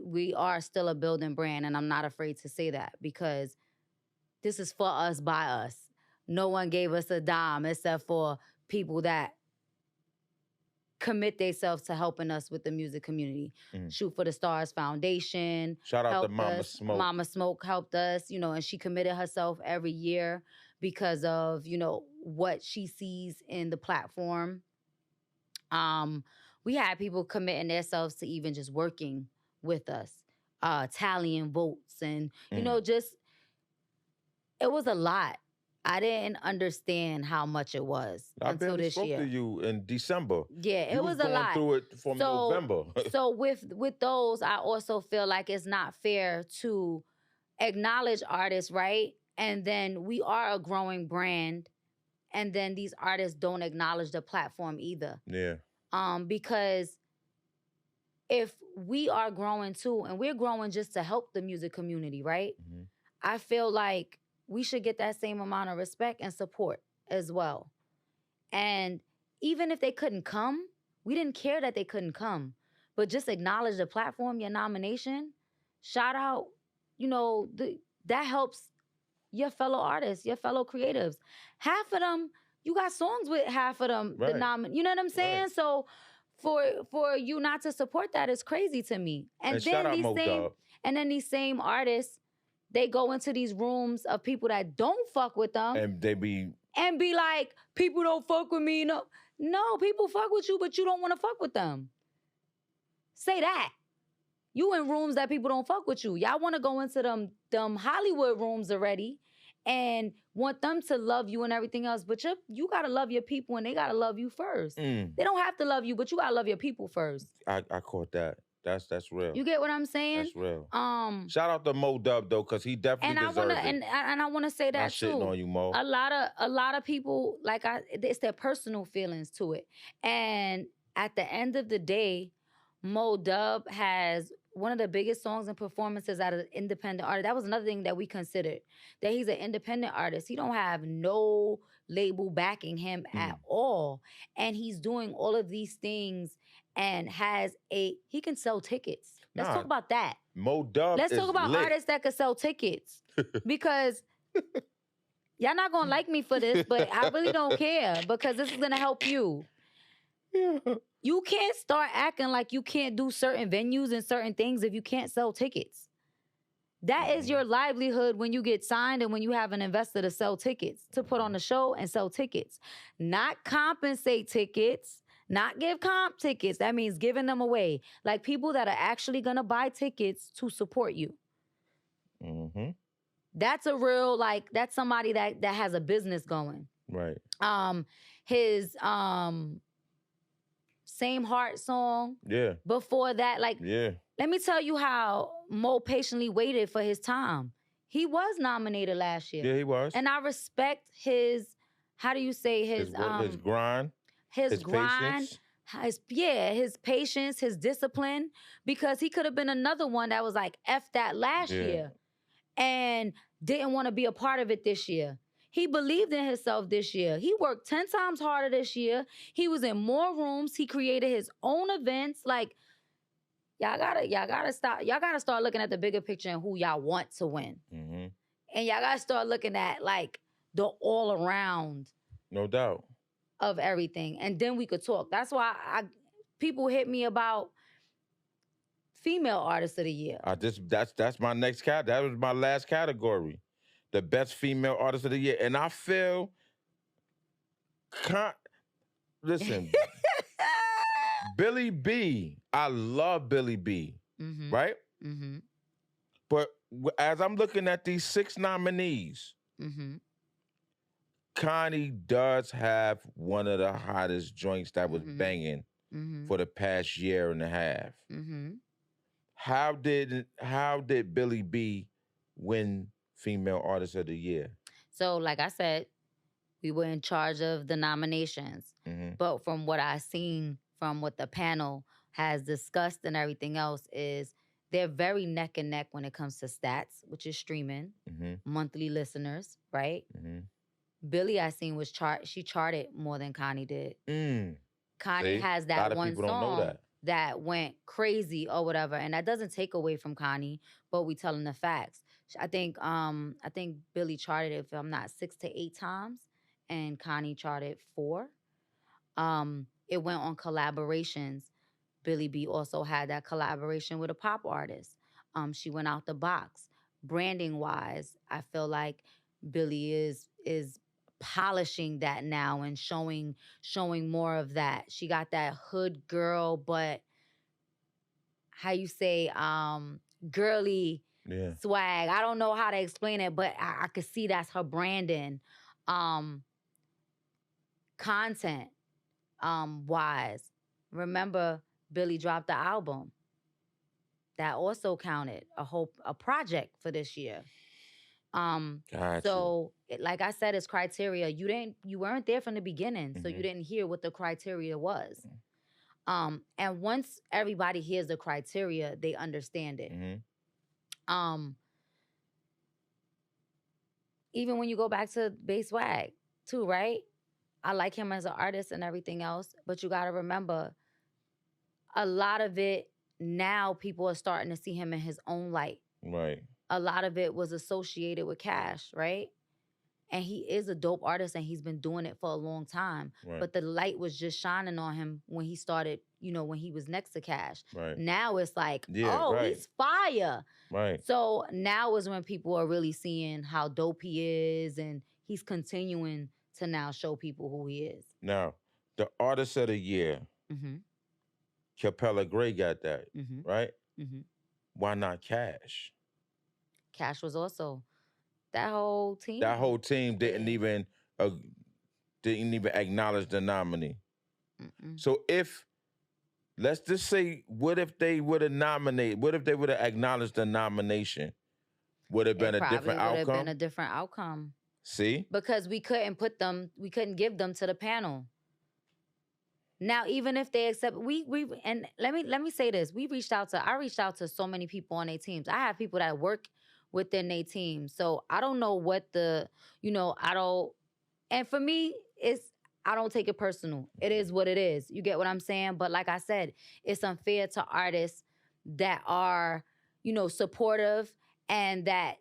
We are still a building brand, and I'm not afraid to say that because this is for us, by us. No one gave us a dime except for people that commit themselves to helping us with the music community. Mhm. Shoot for the Stars Foundation. Shout out to helped Mama us. Smoke. Mama Smoke helped us, and she committed herself every year because of, what she sees in the platform. We had people committing themselves to even just working with us, tallying votes and, just, it was a lot. I didn't understand how much it was I until barely this spoke to year. you in December. Yeah, You it was was a going lot. through it from So November. so with those, I also feel like it's not fair to acknowledge artists, right? And then we are a growing brand, and then these artists don't acknowledge the platform either. Yeah. Because if we are growing too, and we're growing just to help the music community, right? Mhm. I feel like we should get that same amount of respect and support as well. And even if they couldn't come, we didn't care that they couldn't come, but just acknowledge the platform, your nomination, shout out, that helps your fellow artists, your fellow creatives. Half of them, you got songs with half of them, Right. you know what I'm saying? Right. So for you not to support that is crazy to me. And shout out Mo Dub. And then these same artists, they go into these rooms of people that don't fuck with them And they be and be like, people don't fuck with me. No, people fuck with you, but you don't want to fuck with them. Say that. You in rooms that people don't fuck with you. Y'all want to go into them Hollywood rooms already and want them to love you and everything else. But you got to love your people and they got to love you first. They don't have to love you, but you got to love your people first. I caught that. That's real. You get what I'm saying? That's real. Shout out to Mo Dub though, because he definitely deserves it. And I want to say that Not shitting too. on you, Mo. A lot of people, it's their personal feelings to it. And at the end of the day, Mo Dub has one of the biggest songs and performances out of an independent artist. That was another thing that we considered, that he's an independent artist. He don't have no label backing him at all. And he's doing all of these things and he can sell tickets. Let's talk about that. Mo Dub Let's talk about lit. artists that can sell tickets. Because y'all not gonna like me for this, but I really don't care because this is gonna help you. You can't start acting like you can't do certain venues and certain things if you can't sell tickets. That is your livelihood when you get signed and when you have an investor to sell tickets, to put on the show and sell tickets. Not compensate tickets, not give comp tickets. That means giving them away. Like people that are actually gonna buy tickets to support you. Mm-hmm. That's a real, that's somebody that has a business going. Right. His Same Heart song. Yeah. Before that, yeah. Let me tell you how Mo patiently waited for his time. He was nominated last year. Yeah, he was. And I respect his, how do you say, his grind. His grind. Patience. His patience, his discipline, because he could have been another one that was like, F that last year and didn't want to be a part of it this year. He believed in himself this year. He worked 10 times harder this year. He was in more rooms. He created his own events. Y'all gotta stop. Y'all gotta start looking at the bigger picture and who y'all want to win. Mm-hmm. And y'all gotta start looking at the all around. No doubt. Of everything. And then we could talk. That's why people hit me about female artist of the year. That's my next that was my last category. The best female artist of the year. And I feel listen, Billy B. I love Billy B. Mm-hmm. Right? Mm-hmm. But as I'm looking at these 6 nominees, Connie does have one of the hottest joints that was banging for the past year and a half. How did Billy B win Female Artist of the Year? So, like I said, we were in charge of the nominations. But from what I've seen, from what the panel has discussed and everything else, is they're very neck and neck when it comes to stats, which is streaming, monthly listeners, right? Billie, I seen she charted more than Connie did. Connie has that one song that went crazy or whatever, and that doesn't take away from Connie, but we telling the facts. I think Billie charted, if I'm not 6 to 8 times, and Connie charted 4. It went on collaborations. Billie B also had that collaboration with a pop artist. She went out the box. Branding wise, I feel like Billie is polishing that now and showing more of that. She got that hood girl, but how you say, girly swag. I don't know how to explain it, but I could see that's her branding. Um, content wise, remember Billy dropped the album. That also counted a project for this year. Got you. So like I said, it's criteria. You weren't there from the beginning, so you Mhm. didn't hear what the criteria was. And once everybody hears the criteria, they understand it. Mhm. Um, even when you go back to Bass Swag too, right? I like him as an artist and everything else, but you got to remember a lot of it now people are starting to see him in his own light. Right. A lot of it was associated with Cash, right? And he is a dope artist and he's been doing it for a long time. Right. But the light was just shining on him when he started, when he was next to Cash. Right. Now it's like, Yeah, oh, right. he's fire. Right. So now is when people are really seeing how dope he is, and he's continuing to now show people who he is. Now, the artist of the year, Mm-hmm. Capella Gray got that, Mm-hmm. right? Mm-hmm. Why not Cash? Cash was also that whole team. That whole team didn't Yeah. even acknowledge the nominee. Mm-mm. So if let's just say, what if they would have nominated? What if they would have acknowledged the nomination? Would have been It a different probably would have outcome. been a different outcome. See, Because we couldn't give them to the panel. Now, even if they accept, and let me say this: I reached out to so many people on their teams. I have people that work within their team, so I don't know what I don't. And for me, I don't take it personal. It is what it is. You get what I'm saying? But like I said, it's unfair to artists that are supportive and that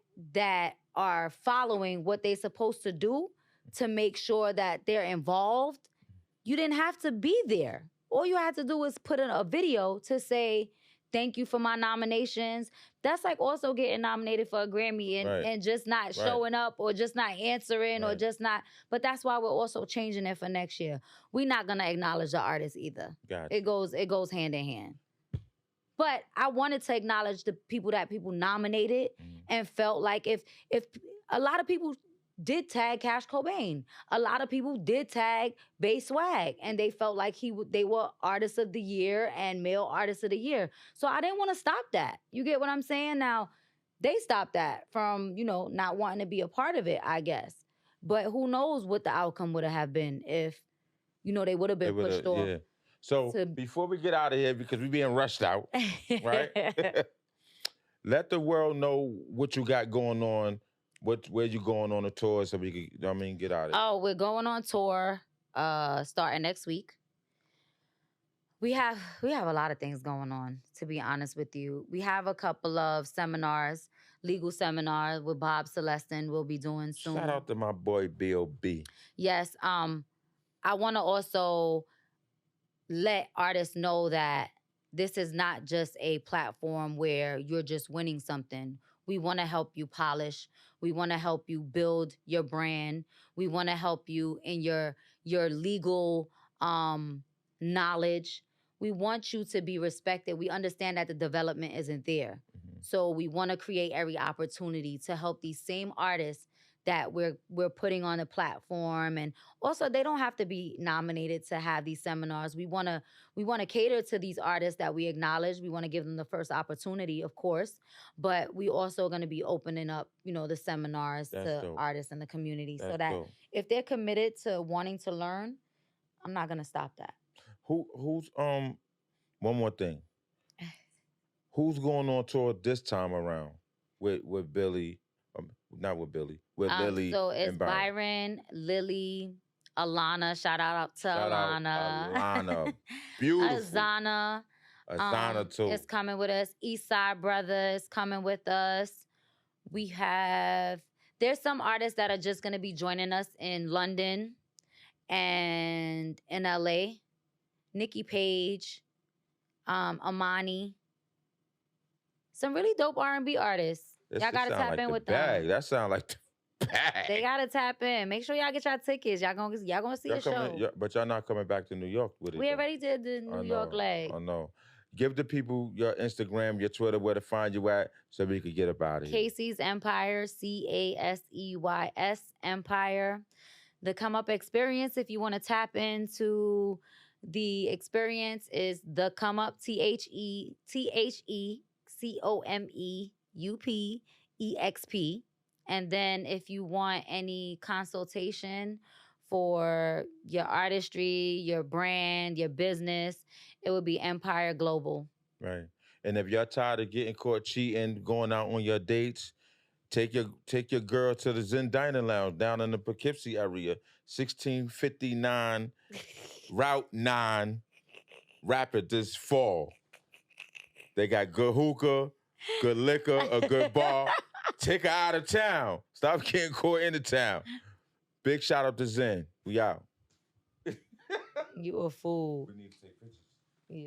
are following what they're supposed to do to make sure that they're involved. You didn't have to be there. All you had to do was put in a video to say, thank you for my nominations. That's like also getting nominated for a Grammy and, Right. and just not Right. showing up or just not answering or Right. just not. But that's why we're also changing it for next year. We're not gonna acknowledge the artist either. Gotcha. It goes hand in hand. But I wanted to acknowledge the people that people nominated and felt like if a lot of people did tag Cash Cobain, a lot of people did tag Bass Swag, and they felt like they were artists of the year and male artists of the year. So I didn't want to stop that. You get what I'm saying? Now they stopped that from not wanting to be a part of it, I guess. But who knows what the outcome would have been if they would have been pushed off. Yeah. So before we get out of here, because we're being rushed out, right? Let the world know what you got going on, where you going on a tour, so we can, get out of here. Oh, we're going on tour starting next week. We have a lot of things going on, to be honest with you. We have a couple of seminars, legal seminars with Bob Celestin we'll be doing soon. Shout out to my boy B.O.B. Yes. I want to also let artists know that this is not just a platform where you're just winning something. We want to help you polish. We want to help you build your brand. We want to help you in your legal knowledge. We want you to be respected. We understand that the development isn't there. Mm-hmm. So we want to create every opportunity to help these same artists that we're putting on the platform. And also, they don't have to be nominated to have these seminars. We want to cater to these artists that we acknowledge. We want to give them the first opportunity, of course, but we also going to be opening up, the seminars to dope. Artists in the community. That's so that dope. If they're committed to wanting to learn, I'm not going to stop that. Who's one more thing. Who's going on tour this time around with Billy? Not with Billy, with Lily. So it's and Byron, Lily, Alana. Shout out to Shout Alana. Out Alana. Beautiful. Azana too. Is coming with us. Eastside Brother is coming with us. There's some artists that are just going to be joining us in London and in LA. Nikki Page, Amani. Some really dope R&B artists. Y'all gotta tap in with them. That sound like the bag. They gotta tap in. Make sure y'all get your tickets. Y'all gonna see a show. But y'all not coming back to New York with it. We already did the New York leg. I know. Give the people your Instagram, your Twitter, where to find you at, so we could get up out of here. Casey's Empire, CASEYS Empire. The Come Up Experience, if you want to tap into the experience, is the Come Up, TheComeup. And then if you want any consultation for your artistry, your brand, your business, it would be Empire Global. Right. And if y'all tired of getting caught cheating, going out on your dates, take your girl to the Zen Dining Lounge down in the Poughkeepsie area, 1659 Route 9, Rapid this fall. They got good hookah, good liquor, a good bar. Take her out of town. Stop getting caught in the town. Big shout out to Zen. We out. You a fool. We need to take pictures. Yeah.